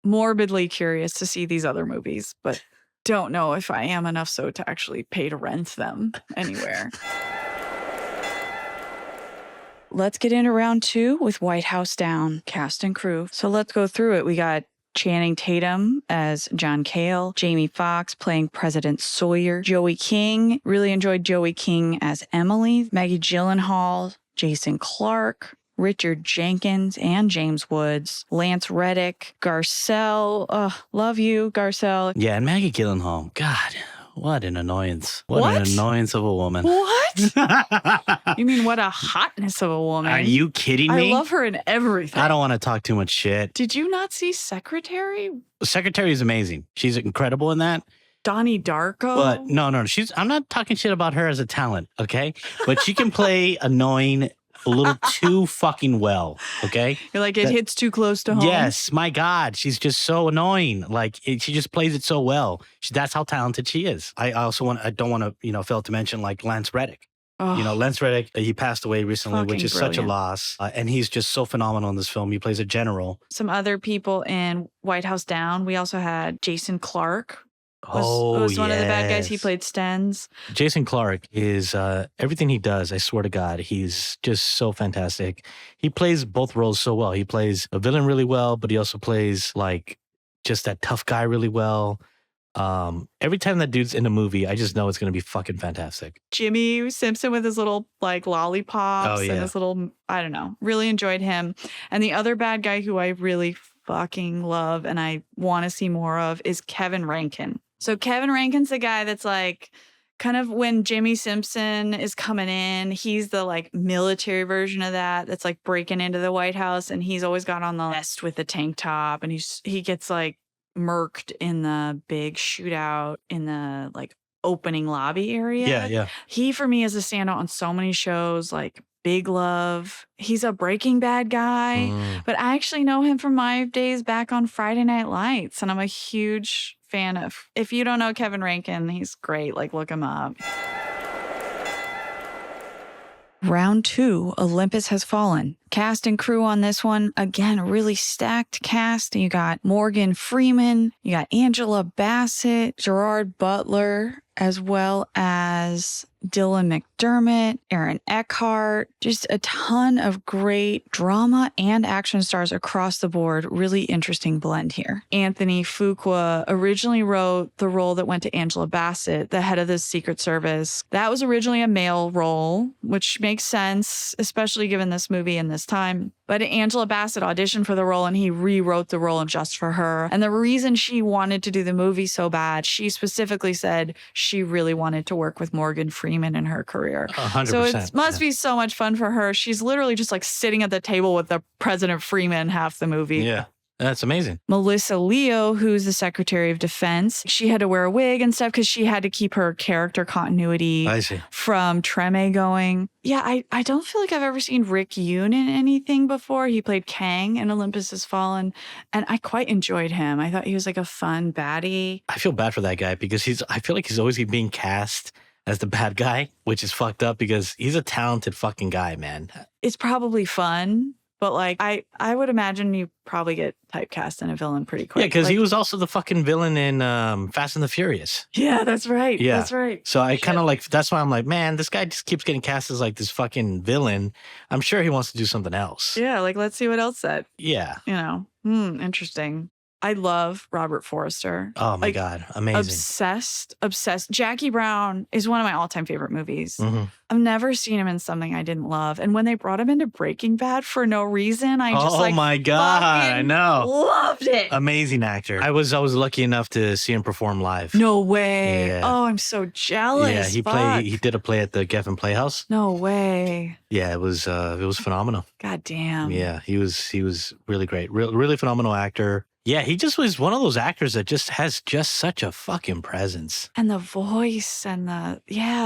morbidly curious to see these other movies, but don't know if I am enough so to actually pay to rent them anywhere. Let's get into round 2 with White House Down, cast and crew. So let's go through it. We got Channing Tatum as John Cale, Jamie Foxx playing President Sawyer, Joey King. Really enjoyed Joey King as Emily, Maggie Gyllenhaal, Jason Clarke, Richard Jenkins and James Woods, Lance Reddick, Garcelle. Love you, Garcelle. Yeah, and Maggie Gyllenhaal. God, what an annoyance. What an annoyance of a woman. What? You mean what a hotness of a woman? Are you kidding me? I love her in everything. I don't want to talk too much shit. Did you not see Secretary? Secretary is amazing. She's incredible in that. Donnie Darko? But no. I'm not talking shit about her as a talent, okay? But she can play annoying a little too fucking well, okay? You're like, it hits too close to home? Yes, my God. She's just so annoying. Like, she just plays it so well. That's how talented she is. I don't want to, fail to mention, like, Lance Reddick. Oh, Lance Reddick, he passed away recently, which is brilliant. such a loss. And he's just so phenomenal in this film. He plays a general. Some other people in White House Down. We also had Jason Clarke. Was one of the bad guys. He played Stens. Jason Clarke is everything he does. I swear to God, he's just so fantastic. He plays both roles so well. He plays a villain really well, but he also plays like just that tough guy really well. Every time that dude's in a movie, I just know it's going to be fucking fantastic. Jimmy Simpson with his little like lollipops and his little, I don't know, really enjoyed him. And the other bad guy who I really fucking love and I want to see more of is Kevin Rankin. So Kevin Rankin's the guy that's like, kind of when Jimmy Simpson is coming in, he's the like military version of that. That's like breaking into the White House. And he's always got on the vest with the tank top. And he gets like murked in the big shootout in the like opening lobby area. Yeah. He, for me, is a standout on so many shows like Big Love. He's a Breaking Bad guy. But I actually know him from my days back on Friday Night Lights. And I'm a huge fan of. If you don't know Kevin Rankin, he's great. Like, look him up. Round 2, Olympus Has Fallen. Cast and crew on this one, again, really stacked cast. You got Morgan Freeman, you got Angela Bassett, Gerard Butler, as well as Dylan McDermott, Aaron Eckhart, just a ton of great drama and action stars across the board. Really interesting blend here. Anthony Fuqua originally wrote the role that went to Angela Bassett, the head of the Secret Service. That was originally a male role, which makes sense, especially given this movie and this time. But Angela Bassett auditioned for the role and he rewrote the role just for her. And the reason she wanted to do the movie so bad, she specifically said she really wanted to work with Morgan Freeman in her career. 100%. So it must be so much fun for her. She's literally just like sitting at the table with the President Freeman half the movie. Yeah. That's amazing. Melissa Leo, who's the Secretary of Defense, she had to wear a wig and stuff because she had to keep her character continuity I see. from Treme going. Yeah, I don't feel like I've ever seen Rick Yoon in anything before. He played Kang in Olympus Has Fallen, and I quite enjoyed him. I thought he was like a fun baddie. I feel bad for that guy because I feel like he's always being cast as the bad guy, which is fucked up because he's a talented fucking guy, man. It's probably fun, but like I would imagine you probably get typecast in a villain pretty quick. Yeah, because like, he was also the fucking villain in Fast and the Furious. Yeah, that's right. Yeah. That's right. So I kind of like, that's why I'm like, man, this guy just keeps getting cast as like this fucking villain. I'm sure he wants to do something else. Yeah, like let's see what else said. Yeah. You know, interesting. I love Robert Forster. Oh my God. Amazing. Obsessed. Jackie Brown is one of my all-time favorite movies. Mm-hmm. I've never seen him in something I didn't love. And when they brought him into Breaking Bad for no reason, I just oh my God. I know. Loved it. Amazing actor. I was lucky enough to see him perform live. No way. Yeah. Oh, I'm so jealous. Yeah, he did a play at the Geffen Playhouse. No way. Yeah, it was phenomenal. God damn. Yeah, he was really great. Really phenomenal actor. Yeah, he just was one of those actors that just has just such a fucking presence. And the voice and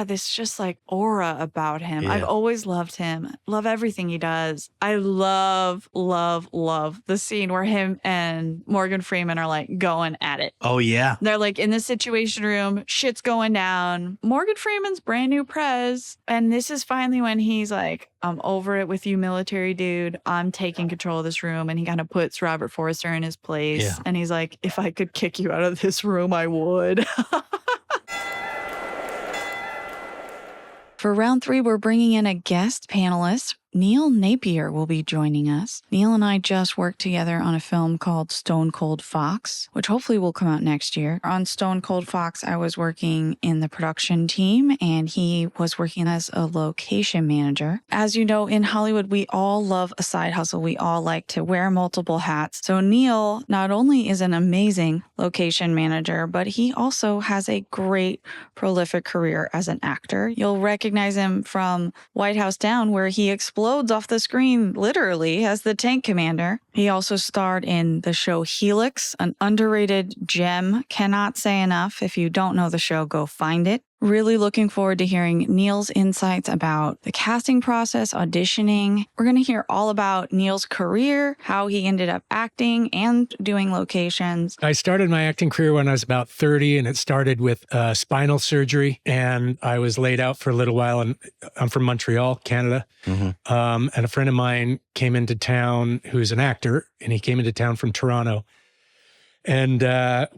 this just like aura about him. Yeah. I've always loved him. Love everything he does. I love the scene where him and Morgan Freeman are like going at it. Oh, yeah. They're like in the Situation Room, shit's going down. Morgan Freeman's brand new prez. And this is finally when he's like, I'm over it with you, military dude. I'm taking control of this room. And he kind of puts Robert Forster in his place. Yeah. And he's like, if I could kick you out of this room, I would. For round 3, we're bringing in a guest panelist. Neil Napier will be joining us. Neil and I just worked together on a film called Stone Cold Fox, which hopefully will come out next year. On Stone Cold Fox, I was working in the production team, and he was working as a location manager. As you know, in Hollywood, we all love a side hustle. We all like to wear multiple hats. So Neil not only is an amazing location manager, but he also has a great, prolific career as an actor. You'll recognize him from White House Down, where he explodes off the screen literally as the tank commander. He also starred in the show Helix, an underrated gem. Cannot say enough. If you don't know the show, go find it. Really looking forward to hearing Neil's insights about the casting process, auditioning. We're going to hear all about Neil's career, how he ended up acting and doing locations. I started my acting career when I was about 30, and it started with spinal surgery. And I was laid out for a little while, and I'm from Montreal, Canada. Mm-hmm. And a friend of mine came into town who's an actor, and he came into town from Toronto. And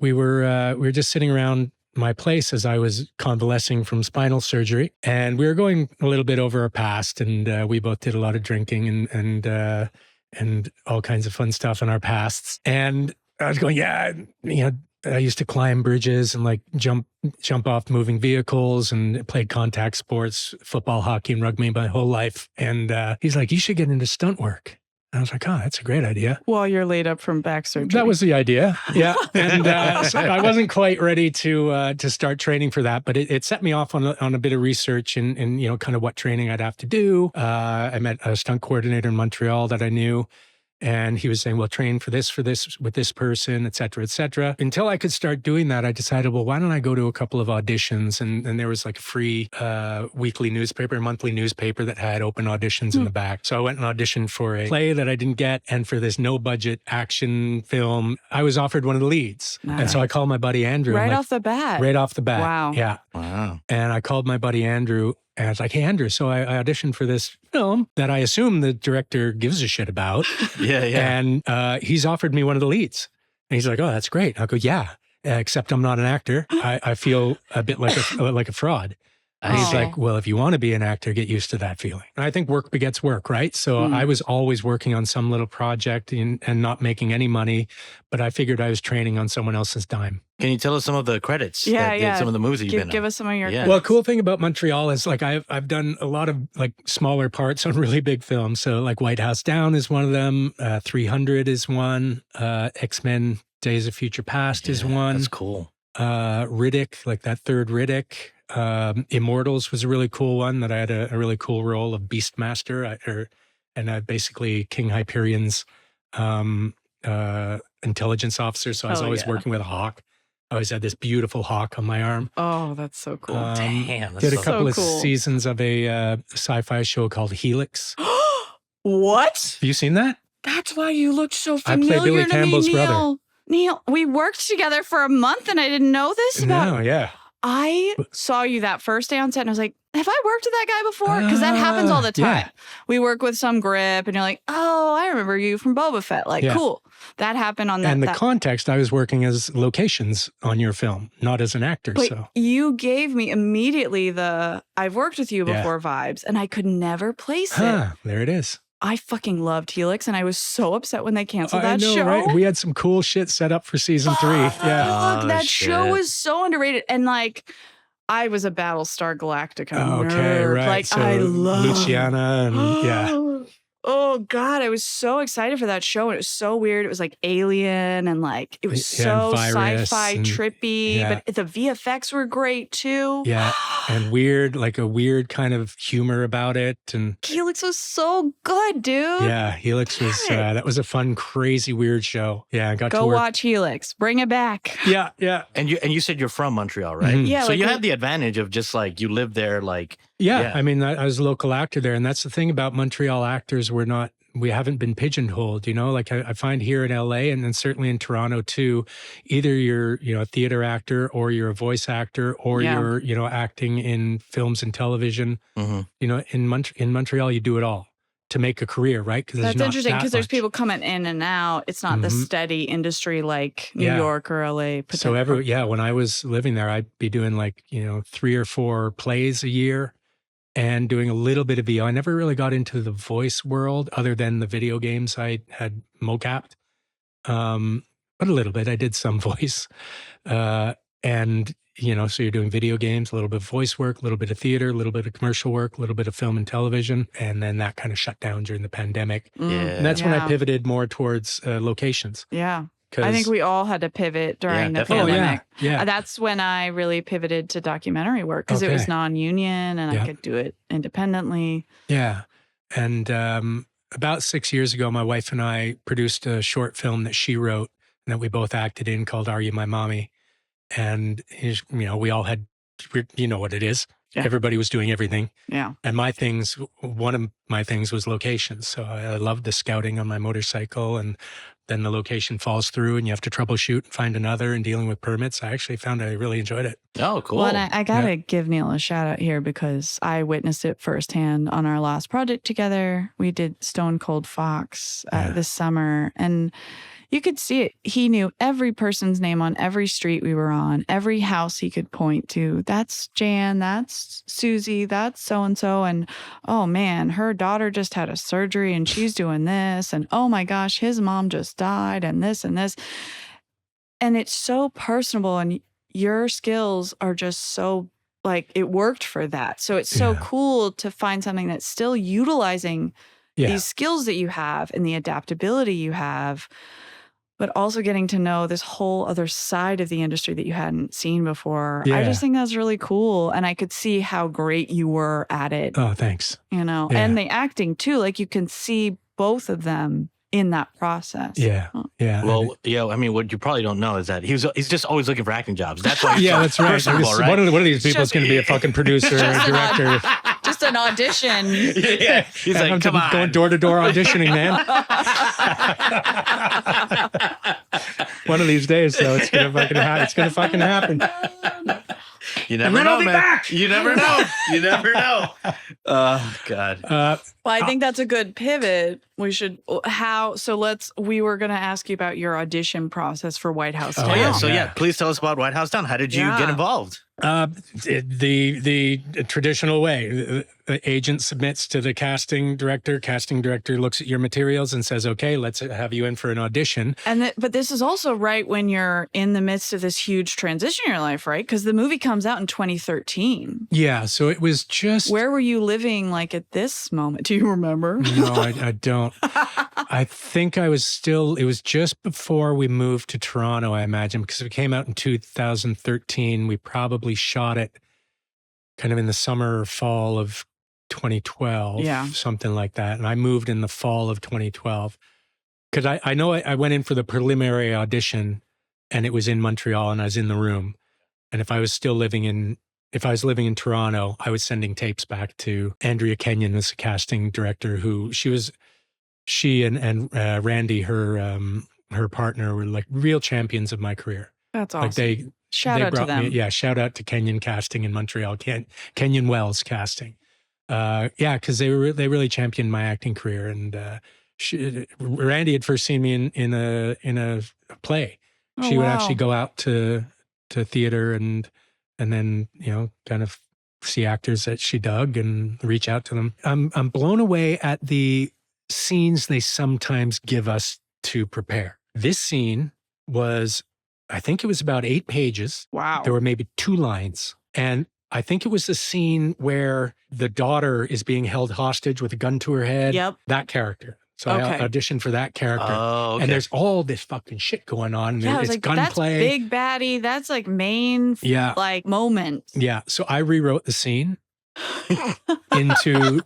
we were just sitting around my place as I was convalescing from spinal surgery, and we were going a little bit over our past, and we both did a lot of drinking and all kinds of fun stuff in our pasts. And I was going, I used to climb bridges and like jump off moving vehicles and played contact sports, football, hockey, and rugby my whole life. And he's like, you should get into stunt work. I was like, oh, that's a great idea. While you're laid up from back surgery. That was the idea. Yeah. And so I wasn't quite ready to start training for that, but it set me off on a bit of research and kind of what training I'd have to do. I met a stunt coordinator in Montreal that I knew. And he was saying, well, train for this, with this person, et cetera, et cetera. Until I could start doing that, I decided, well, why don't I go to a couple of auditions? And there was like a free monthly newspaper that had open auditions in the back. So I went and auditioned for a play that I didn't get. And for this no-budget action film, I was offered one of the leads. Nice. And so I called my buddy Andrew. Right off the bat. Right off the bat. Wow. Yeah. Wow. And I called my buddy Andrew. And I was like, hey, Andrew, so I auditioned for this film that I assume the director gives a shit about. Yeah. And he's offered me one of the leads. And he's like, oh, that's great. I'll go, yeah, except I'm not an actor. I feel a bit like a fraud. And he's like, well, if you want to be an actor, get used to that feeling. And I think work begets work, right? So I was always working on some little project and not making any money, but I figured I was training on someone else's dime. Can you tell us some of the credits? Yeah. Some of the movies that you've been Give on? us some of your Yeah. credits. Well, cool thing about Montreal is like I've done a lot of like smaller parts on really big films. So like White House Down is one of them. 300 is one. X-Men Days of Future Past is one. That's cool. Riddick, like that third Riddick. Immortals was a really cool one that I had a really cool role of Beastmaster, and basically King Hyperion's intelligence officer. So I was Hell always yeah. working with a hawk. I always had this beautiful hawk on my arm. Oh, that's so cool. Damn, that's Did a so couple of cool. seasons of a sci-fi show called Helix. What? Have you seen that? That's why you looked so I play familiar Billy to Campbell's me, brother. Neil. Neil, we worked together for a month and I didn't know this about. No, yeah. I saw you that first day on set and I was like, have I worked with that guy before? Because that happens all the time. Yeah. We work with some grip and you're like, oh, I remember you from Boba Fett. Like, Yeah. cool. That happened on that. And the that- context, I was working as locations on your film, not as an actor. But So you gave me immediately the I've worked with you Yeah. before vibes and I could never place it. there it is. I fucking loved Helix and I was so upset when they canceled I that know, show. right? We had some cool shit set up for season 3. Yeah. Fuck, Oh, that show shit. was so underrated. And like, I was a Battlestar Galactica Okay, nerd. right. Like, so I love Luciana and yeah. Oh God, I was so excited for that show. And it was so weird. It was like Alien and like it was Yeah, so and virus sci-fi and- trippy. yeah. But the VFX were great too. Yeah. And weird, like a weird kind of humor about it. And Helix was so good, dude. yeah, Helix was, Damn it. that was a fun, crazy, weird show. Yeah, I got Go to work. watch Helix. Bring it back. Yeah, yeah. And you said you're from Montreal, right? Mhm. Yeah, So like you we- have the advantage of just like you live there, like Yeah, Yeah. I mean, I was a local actor there, and that's the thing about Montreal actors. We haven't been pigeonholed, you know. Like I find here in LA, and then certainly in Toronto too. Either you're, a theater actor, or you're a voice actor, or Yeah. you're, acting in films and television. mhm. In Montreal, you do it all to make a career, right? Because That's interesting because there's people coming in and out. It's not the Mhm. steady industry like New Yeah. York or LA. So when I was living there, I'd be doing like 3 or 4 plays a year. And doing a little bit of VO. I never really got into the voice world other than the video games I had mocapped. But a little bit. I did some voice. And, so you're doing video games, a little bit of voice work, a little bit of theater, a little bit of commercial work, a little bit of film and television. And then that kind of shut down during the pandemic. Yeah. And that's when I Yeah. pivoted more towards locations. Yeah. 'Cause- I think we all had to pivot during the definitely. Oh, pandemic. yeah. That's when I really pivoted to documentary work because it was Okay. non-union and Yeah. I could do it independently. Yeah. And about 6 years ago, my wife and I produced a short film that she wrote and that we both acted in called Are You My Mommy? And, we all had, you know what it is. Yeah. Everybody was doing everything. Yeah. And one of my things was locations. So I loved the scouting on my motorcycle, and then the location falls through and you have to troubleshoot and find another and dealing with permits. I actually found I really enjoyed it. Oh, cool. Well, and I got to give Neil a shout out here because I witnessed it firsthand on our last project together. We did Stone Cold Fox this summer and you could see it. He knew every person's name on every street we were on, every house he could point to. That's Jan, that's Susie, that's so-and-so. And oh man, her daughter just had a surgery and she's doing this. And oh my gosh, his mom just died and this and this. And it's so personable and your skills are just so like it worked for that. So it's so Yeah. cool to find something that's still utilizing these skills that you have and the adaptability you have, but also getting to know this whole other side of the industry that you hadn't seen before. I Yeah. just think that's really cool. And I could see how great you were at it, Oh, thanks. Yeah. And the acting too. Like you can see both of them in that process. Yeah. Yeah. Well, yeah. I mean, what you probably don't know is that he's just always looking for acting jobs. That's why. Yeah, that's right. Personable, right? One of these people is going to be a fucking producer or Just an director. Just an audition. Yeah. He's like, I'm come on. going door to door auditioning, man. One of these days, though, it's gonna fucking happen. It's gonna fucking happen. You never then know, I'll be man. back. You never know. You never know. Oh God. Well, I think that's a good pivot. We should we were going to ask you about your audition process for White House Oh, Oh Down. yeah. So Yeah. please tell us about White House Down. How did you Yeah. get involved? The traditional way. The agent submits to the casting director. Casting director looks at your materials and says, "Okay, let's have you in for an audition." But this is also right when you're in the midst of this huge transition in your life, right? Because the movie comes out in 2013. Yeah, so it was just. Where were you living like at this moment? Do you remember? No, I don't. I think it was just before we moved to Toronto, I imagine, because it came out in 2013. We probably shot it kind of in the summer or fall of 2012, Yeah. something like that. And I moved in the fall of 2012. Because I know I went in for the preliminary audition and it was in Montreal and I was in the room. And if I was living in Toronto, I was sending tapes back to Andrea Kenyon, as a casting director, who she and Randy, her partner, were like real champions of my career. That's awesome. Like Shout out to them. Shout out to Kenyon Casting in Montreal, Kenyon Wells Casting. Because they really championed my acting career. And Randy had first seen me in a play. Oh, She would wow. actually go out to theater and then, kind of see actors that she dug and reach out to them. I'm blown away at the scenes they sometimes give us to prepare. This scene was, I think it was about 8 pages. Wow. There were maybe 2 lines. And I think it was the scene where the daughter is being held hostage with a gun to her head. Yep. That character. So Okay. I auditioned for that character. Oh, okay. And there's all this fucking shit going on. Yeah, I was It's like, gunplay. that's big baddie. That's like main Yeah. like moment. Yeah. So I rewrote the scene into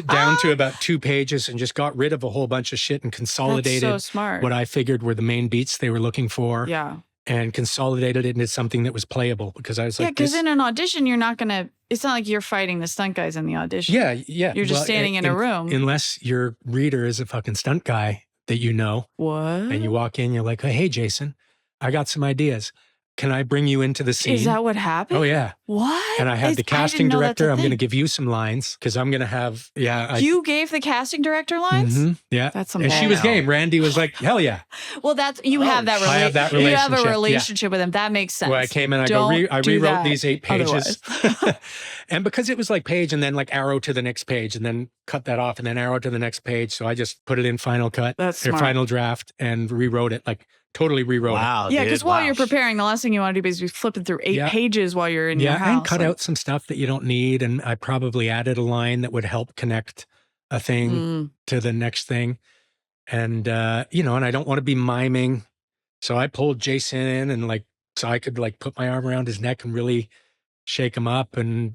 down to about 2 pages and just got rid of a whole bunch of shit and consolidated That's so smart. what I figured were the main beats they were looking for. Yeah. And consolidated it into something that was playable, because I was Yeah, like, because in an audition, you're not going to, it's not like you're fighting the stunt guys in the audition. yeah. You're just standing in a room. Unless your reader is a fucking stunt guy that you know, What? and you walk in, you're like, hey, Jason, I got some ideas. Can I bring you into the scene? Is that what happened? Oh, yeah. What? And I had the didn't casting know that's director. a I'm going to thing. give you some lines because I'm going to have, You gave the casting director lines? yeah. That's some And she was balls. game. Randy was like, hell yeah. Well, that's you have that. I have that You have a relationship, yeah. relationship with him. That makes sense. Where I came in, I Don't do rewrote that these 8 pages. otherwise. And because it was like page and then like arrow to the next page and then cut that off and then arrow to the next page. So I just put it in Final Cut, That's or smart. Final Draft, and rewrote it, like totally rewrote it. Wow. Yeah, dude, because while wow. you're preparing, the last thing you want to do is be flipping through 8 Yeah. pages while you're in your house. And cut out some stuff that you don't need. And I probably added a line that would help connect a thing Mm. to the next thing. And, and I don't want to be miming. So I pulled Jason in and so I could put my arm around his neck and really shake him up. And,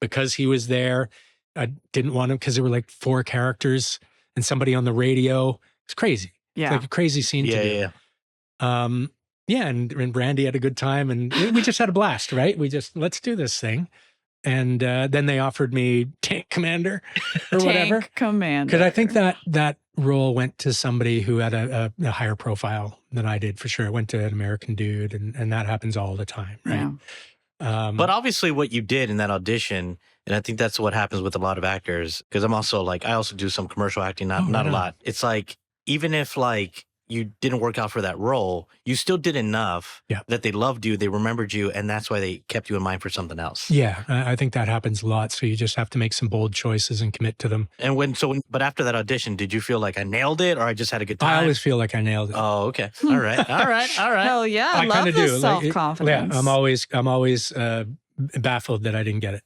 because he was there, I didn't want him because there were 4 characters and somebody on the radio. It's crazy. Yeah. It's like a crazy scene to do. Yeah. And Brandy had a good time and we just had a blast, right? Let's do this thing. And then they offered me Tank Commander or whatever. Tank Commander. Because I think that role went to somebody who had a higher profile than I did, for sure. It went to an American dude, and that happens all the time, right? Yeah. But obviously what you did in that audition, and I think that's what happens with a lot of actors, because I'm also I also do some commercial acting, not right a on. lot. It's even if you didn't work out for that role, you still did enough that they loved you, they remembered you, and that's why they kept you in mind for something else. Yeah, I think that happens a lot. So you just have to make some bold choices and commit to them. And but after that audition, did you feel like I nailed it, or I just had a good time? I always feel like I nailed it. Oh, okay. All right. Hell yeah. I love kinda the do. self-confidence. Yeah, I'm always baffled that I didn't get it.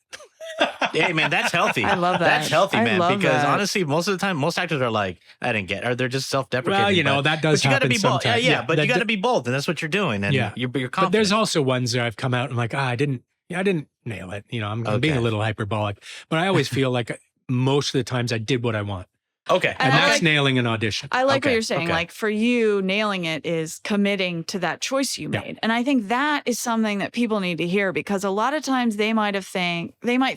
Hey, man, that's healthy. I love that. That's healthy, I man. love Because that. honestly, most of the time, most actors are like, I didn't get it. Or they're just self-deprecating. Well, that does but you gotta happen be bold. sometimes. Yeah, but you that got to be bold, and that's what you're doing. And Yeah. you're confident. But there's also ones that I've come out and I didn't nail it. I'm being a Okay. little hyperbolic, but I always feel like most of the times I did what I want. okay. And And I that's like- nailing an audition. I like what Okay, you're saying. okay. For you, nailing it is committing to that choice you Yeah. made. And I think that is something that people need to hear, because a lot of times they might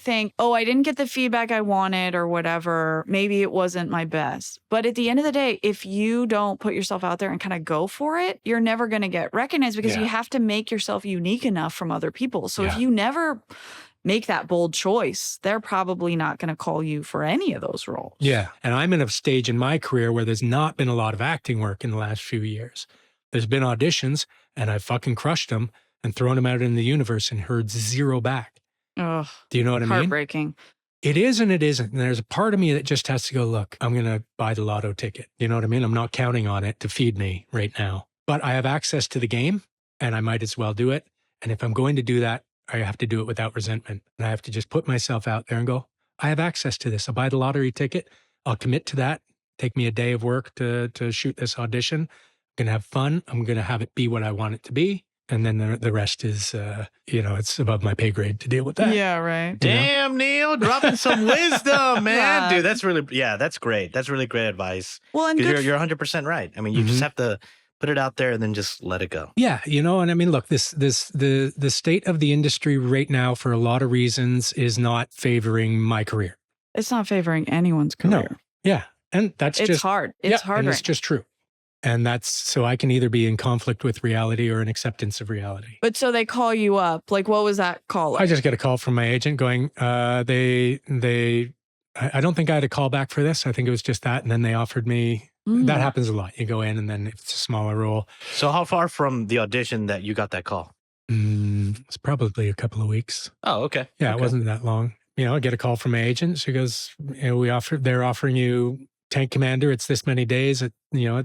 think, oh, I didn't get the feedback I wanted or whatever. Maybe it wasn't my best. But at the end of the day, if you don't put yourself out there and kind of go for it, you're never going to get recognized, because Yeah. you have to make yourself unique enough from other people. So if Yeah. you never make that bold choice, they're probably not going to call you for any of those roles. Yeah. And I'm in a stage in my career where there's not been a lot of acting work in the last few years. There's been auditions and I've fucking crushed them and thrown them out in the universe and heard 0 back. Ugh, Do you know what I mean? heartbreaking. It is and it isn't. And there's a part of me that just has to go, look, I'm going to buy the lotto ticket. You know what I mean? I'm not counting on it to feed me right now. But I have access to the game and I might as well do it. And if I'm going to do that, I have to do it without resentment. And I have to just put myself out there and go, I have access to this. I'll buy the lottery ticket. I'll commit to that. Take me a day of work to shoot this audition. I'm going to have fun. I'm going to have it be what I want it to be. And then the rest is, it's above my pay grade to deal with that. Yeah, right. Damn, Neil, dropping some wisdom, man. Yeah. Dude, that's great. That's really great advice. Well, and Because good you're 100% right. I mean, you just have to put it out there and then just let it go. Yeah, and I mean, look, the state of the industry right now, for a lot of reasons, is not favoring my career. it's not favoring anyone's No. career. Yeah, and that's It's just hard. It's hard. and Right it's just true. And that's so I can either be in conflict with reality or an acceptance of reality. But so they call you up. Like, what was that call? I just got a call from my agent going, I don't think I had a call back for this. I think it was just that. And then they offered me, that happens a lot. You go in and then it's a smaller role. So how far from the audition that you got that call? It's probably a couple of weeks. Oh, okay. Yeah, Okay. It wasn't that long. I get a call from my agent. She goes, they're offering you tank commander. It's this many days at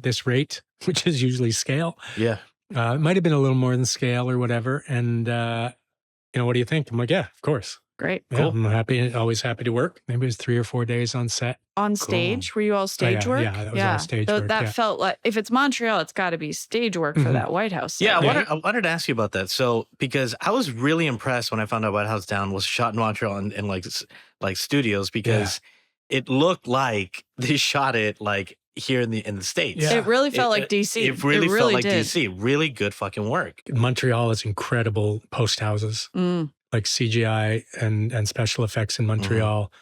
this rate, which is usually scale. Yeah. It might have been a little more than scale or whatever. And, what do you think? I'm like, yeah, of course. Great. Yeah, I'm always happy to work. Maybe it was 3 or 4 days on set. On stage? Were you all stage work? Yeah, that was all stage work. That yeah. felt like, if it's Montreal, it's got to be stage work for that White House. Yeah, set. I wanted to ask you about that. So, because I was really impressed when I found out White House Down was shot in Montreal in like studios, because it looked like they shot it like here in the States. Yeah. It really felt like DC. It really felt like did. DC. Really good fucking work. Montreal is incredible post houses, like CGI and special effects in Montreal.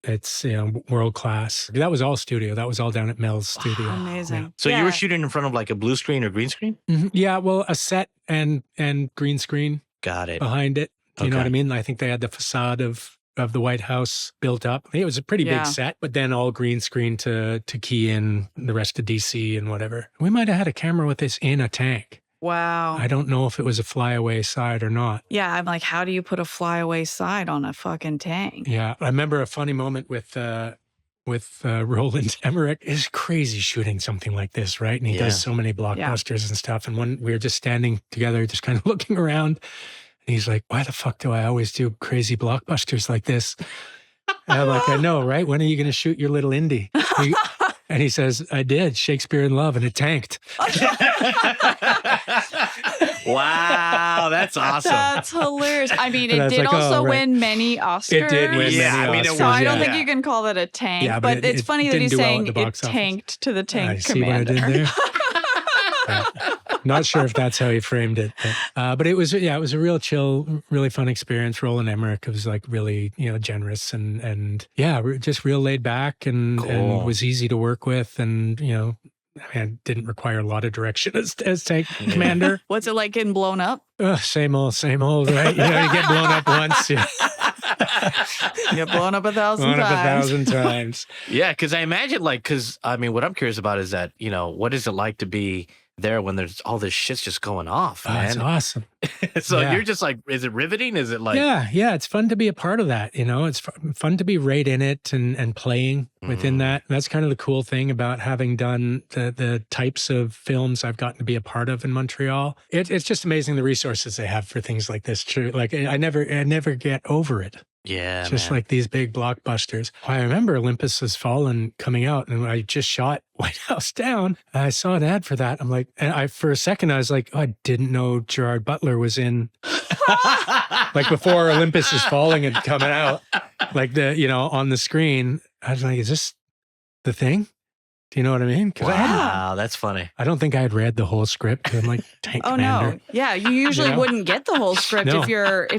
It's world class. That was all studio. That was all down at Mel's studio. Amazing. So you were shooting in front of like a blue screen or green screen? Yeah, well, a set and green screen Got it. behind it. You know Okay. what I mean? I think they had the facade of the White House built up. It was a pretty Yeah. big set, but then all green screen to key in the rest of DC and whatever. We might have had a camera with this in a tank. Wow. I don't know if it was a flyaway side or not. Yeah, I'm like, how do you put a flyaway side on a fucking tank? Yeah, I remember a funny moment with Roland Emmerich. It's crazy shooting something like this, right? And he Yeah. does so many blockbusters and stuff. And when we were just standing together, just kind of looking around, and he's like, "Why the fuck do I always do crazy blockbusters like this?" And I'm like, "I know, right? When are you going to shoot your little indie?" And he says, "I did Shakespeare in Love, and it tanked." Wow, that's awesome. That's hilarious. I mean, And I it was did like, also oh, right. win many Oscars. It did win Yeah, many I mean, it Oscars. So I don't yeah. think you can call that a tank, Yeah, but but it's it funny that didn't he's do well at saying the it box office. tanked to the I tank see what I commander. did there. Yeah. Not sure if that's how he framed it, but it was a real chill, really fun experience. Roland Emmerich was like really generous and just real laid back and Cool. was easy to work with and didn't require a lot of direction as tank commander. What's it like getting blown up? Same old, right? You get blown up once, You get blown up 1,000 blown times. up 1,000 times. Yeah, because I imagine what I'm curious about is that, what is it like to be there when there's all this shit's just going off, Oh, it's man? awesome. So Yeah. you're just like, is it riveting? Is it like, yeah, it's fun to be a part of that. It's fun to be right in it and playing within that. And that's kind of the cool thing about having done the types of films I've gotten to be a part of in Montreal. It's just amazing the resources they have for things like this. True, like I never get over it. yeah, Just man. like these big blockbusters. I remember Olympus Has Fallen coming out, and I just shot White House Down. I saw an ad for that. I'm like, for a second, I was like, oh, I didn't know Gerard Butler was in. Like before Olympus Is Falling had come out, like on the screen. I was like, is this the thing? Do you know what I mean? Because Wow, that's funny. I don't think I had read the whole script. 'Cause I'm like, tank Oh commander. no. Yeah, you usually wouldn't get the whole script. No. If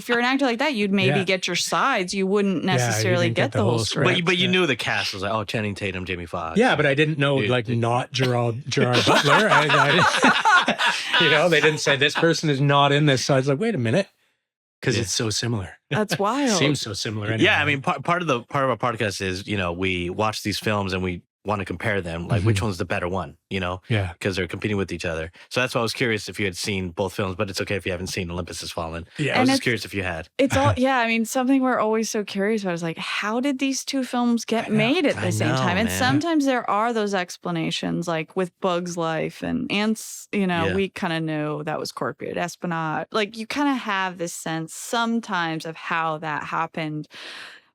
you're an actor like that, you'd maybe Yeah. get your sides. You wouldn't necessarily didn't get the whole script. But you yeah. knew the cast was like, oh, Channing Tatum, Jamie Foxx. Yeah, but I didn't know not Gerard Butler. I didn't, they didn't say this person is not in this. So I was like, wait a minute, because it's so similar. That's wild. Seems so similar. Anyway. Yeah, I mean, part of our podcast is, we watch these films and we want to compare them, like which one's the better one, yeah. because they're competing with each other. So that's why I was curious if you had seen both films, but it's okay if you haven't seen Olympus Has Fallen. Yeah. I was And just curious if you had. It's all, yeah. I mean, something we're always so curious about is like, how did these two films get made at the I same know, time? And man. sometimes there are those explanations, like with Bug's Life and Ants, Yeah. we kind of knew that was corporate espionage. Like you kind of have this sense sometimes of how that happened.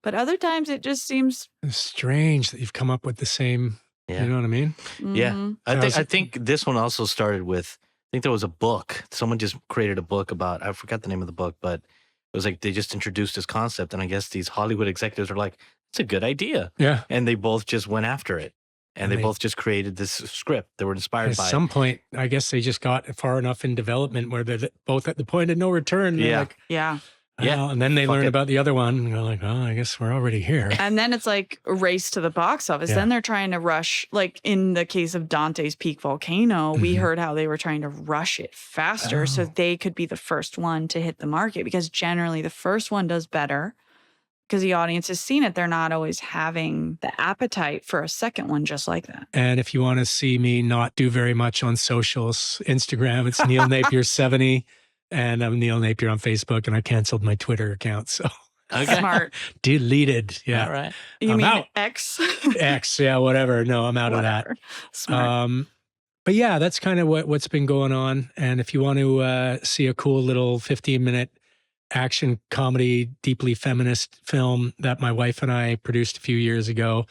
But other times it just seems, It's strange that you've come up with the same. Yeah. You know what I mean? Yeah. mhm. I think this one also started with think there was a book. Someone just created a book about, I forgot the name of the book, but it was like they just introduced this concept. And I guess these Hollywood executives are like, it's a good idea. Yeah. And they both just went after it. And they both just created this script. They were inspired by it. At some point, I guess they just got far enough in development where they're both at the point of no return. They're like, Yeah. Yeah. and then they learn it. about the other one and they're like, oh, I guess we're already here. And then it's like a race to the box office. Yeah. Then they're trying to rush, like in the case of Dante's Peak Volcano, we Mhm. heard how they were trying to rush it faster so Oh. they could be the first one to hit the market, because generally the first one does better because the audience has seen it. They're not always having the appetite for a second one just like that. And if you want to see me not do very much on socials, Instagram, it's Neil Napier 70. And I'm Neil Napier on Facebook, and I canceled my Twitter account. So Okay. Smart. deleted. Yeah. All right. You I'm mean out. X? X. Yeah. Whatever. No, I'm out of that. Whatever. Smart. But yeah, that's kind of what's been going on. And if you want to see a cool little 15-minute action comedy, deeply feminist film that my wife and I produced a few years ago,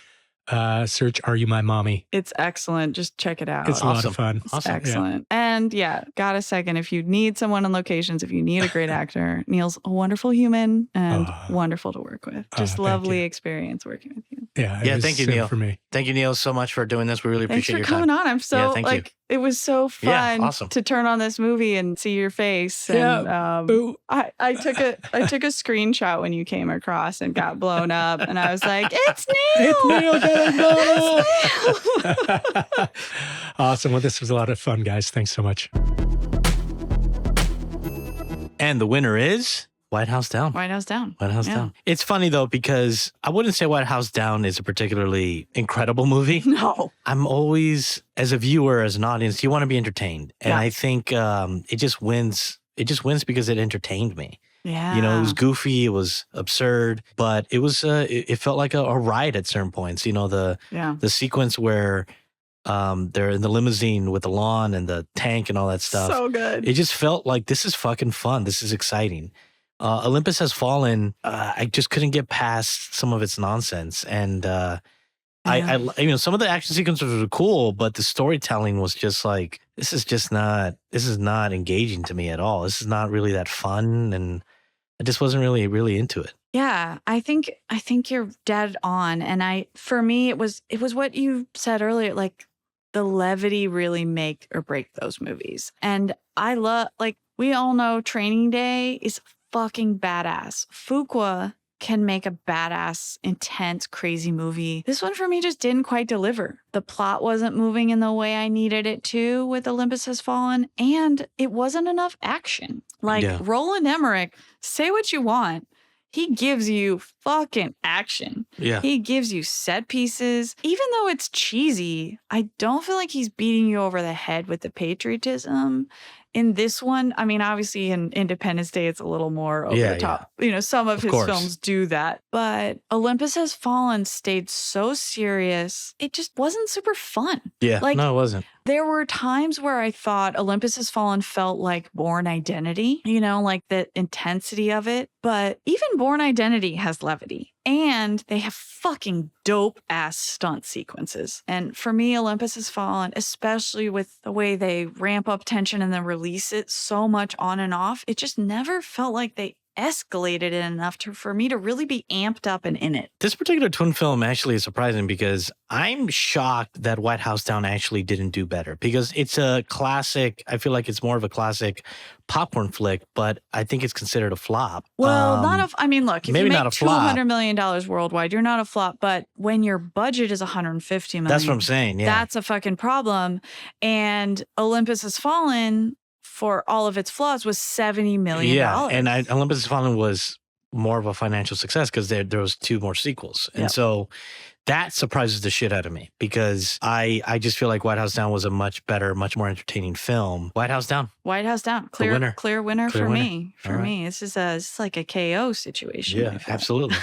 search Are You My Mommy? It's excellent. Just check it out. It's a lot Awesome. of fun. It's Awesome. excellent. And yeah, got a second. If you need someone on locations, if you need a great actor, Neil's a wonderful human and Oh. wonderful to work with. Just thank lovely you. experience working with you. Yeah. it Yeah, was thank you, same Neil. For me. Thank you, Neil, so much for doing this. We really Thanks appreciate for your coming time. on. I'm so thank you. it was so Yeah, fun awesome. to turn on this movie and see your face. Yeah, And Boo. I took a screenshot when you came across and got blown up, and I was like, it's Neil. It's Neil getting blown It's Neil. Awesome. Well, this was a lot of fun, guys. Thanks so much. And the winner is White House Down. White House Down. White House Yeah. Down. It's funny though, because I wouldn't say White House Down is a particularly incredible movie. No. I'm always, as a viewer, as an audience, you want to be entertained. And Yeah. I think it just wins. It just wins because it entertained me. Yeah. You know, it was goofy, it was absurd, but it was it felt like a ride at certain points. You know, the sequence where they're in the limousine with the lawn and the tank and all that stuff. So good. It just felt like this is fucking fun. This is exciting. Olympus Has Fallen. I just couldn't get past some of its nonsense, and I you know, some of the action sequences were cool, but the storytelling was just like, this is not engaging to me at all. This is not really that fun, and I just wasn't really into it. Yeah, I think you're dead on. And for me, it was what you said earlier, like the levity really make or break those movies. And I love, like, we all know Training Day is fucking badass. Fuqua can make a badass, intense, crazy movie. This one for me just didn't quite deliver. The plot wasn't moving in the way I needed it to with Olympus Has Fallen, and it wasn't enough action. Like, Yeah. Roland Emmerich, say what you want. He gives you fucking action. Yeah. He gives you set pieces. Even though it's cheesy, I don't feel like he's beating you over the head with the patriotism. In this one, I mean, obviously in Independence Day, it's a little more over the top. You know, some of his course. films do that. But Olympus Has Fallen stayed so serious. It just wasn't super fun. Yeah. Like- No, it wasn't. There were times where I thought Olympus Has Fallen felt like Born Identity, you know, like the intensity of it. But even Born Identity has levity. And they have fucking dope ass stunt sequences. And for me, Olympus Has Fallen, especially with the way they ramp up tension and then release it so much on and off, it just never felt like they escalated it enough for me to really be amped up and in it. This particular twin film actually is surprising because I'm shocked that White House Down actually didn't do better, because it's a classic. I feel like it's more of a classic popcorn flick, but I think it's considered a flop. Well, I mean, look, if maybe you make not a flop. $200 million worldwide, you're not a flop. But when your budget is $150 million, That's what I'm saying. Yeah. that's a fucking problem. And Olympus Has Fallen, for all of its flaws, was $70 million. Yeah. And Olympus Has Fallen was more of a financial success because there was 2 more sequels. And Yep. so that surprises the shit out of me, because I just feel like White House Down was a much better, much more entertaining film. White House Down. White House Down, The winner. clear winner Clear for winner. me. For All right. me, this is like a KO situation. Yeah, I feel. absolutely.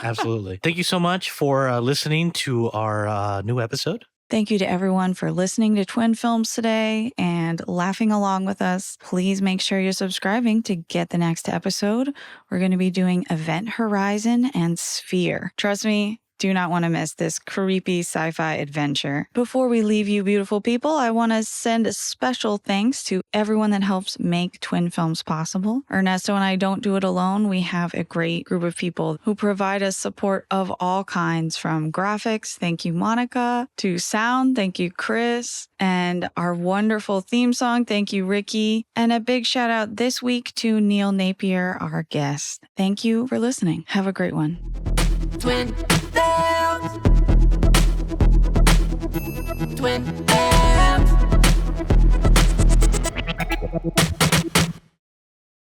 Absolutely. Thank you so much for listening to our new episode. Thank you to everyone for listening to Twin Films today and laughing along with us. Please make sure you're subscribing to get the next episode. We're going to be doing Event Horizon and Sphere. Trust me, do not want to miss this creepy sci-fi adventure. Before we leave you, beautiful people, I want to send a special thanks to everyone that helps make Twin Films possible. Ernesto and I don't do it alone. We have a great group of people who provide us support of all kinds, from graphics, thank you, Monica, to sound, thank you, Chris, and our wonderful theme song, thank you, Ricky. And a big shout out this week to Neil Napier, our guest. Thank you for listening. Have a great one. Twin Films. Twin Films.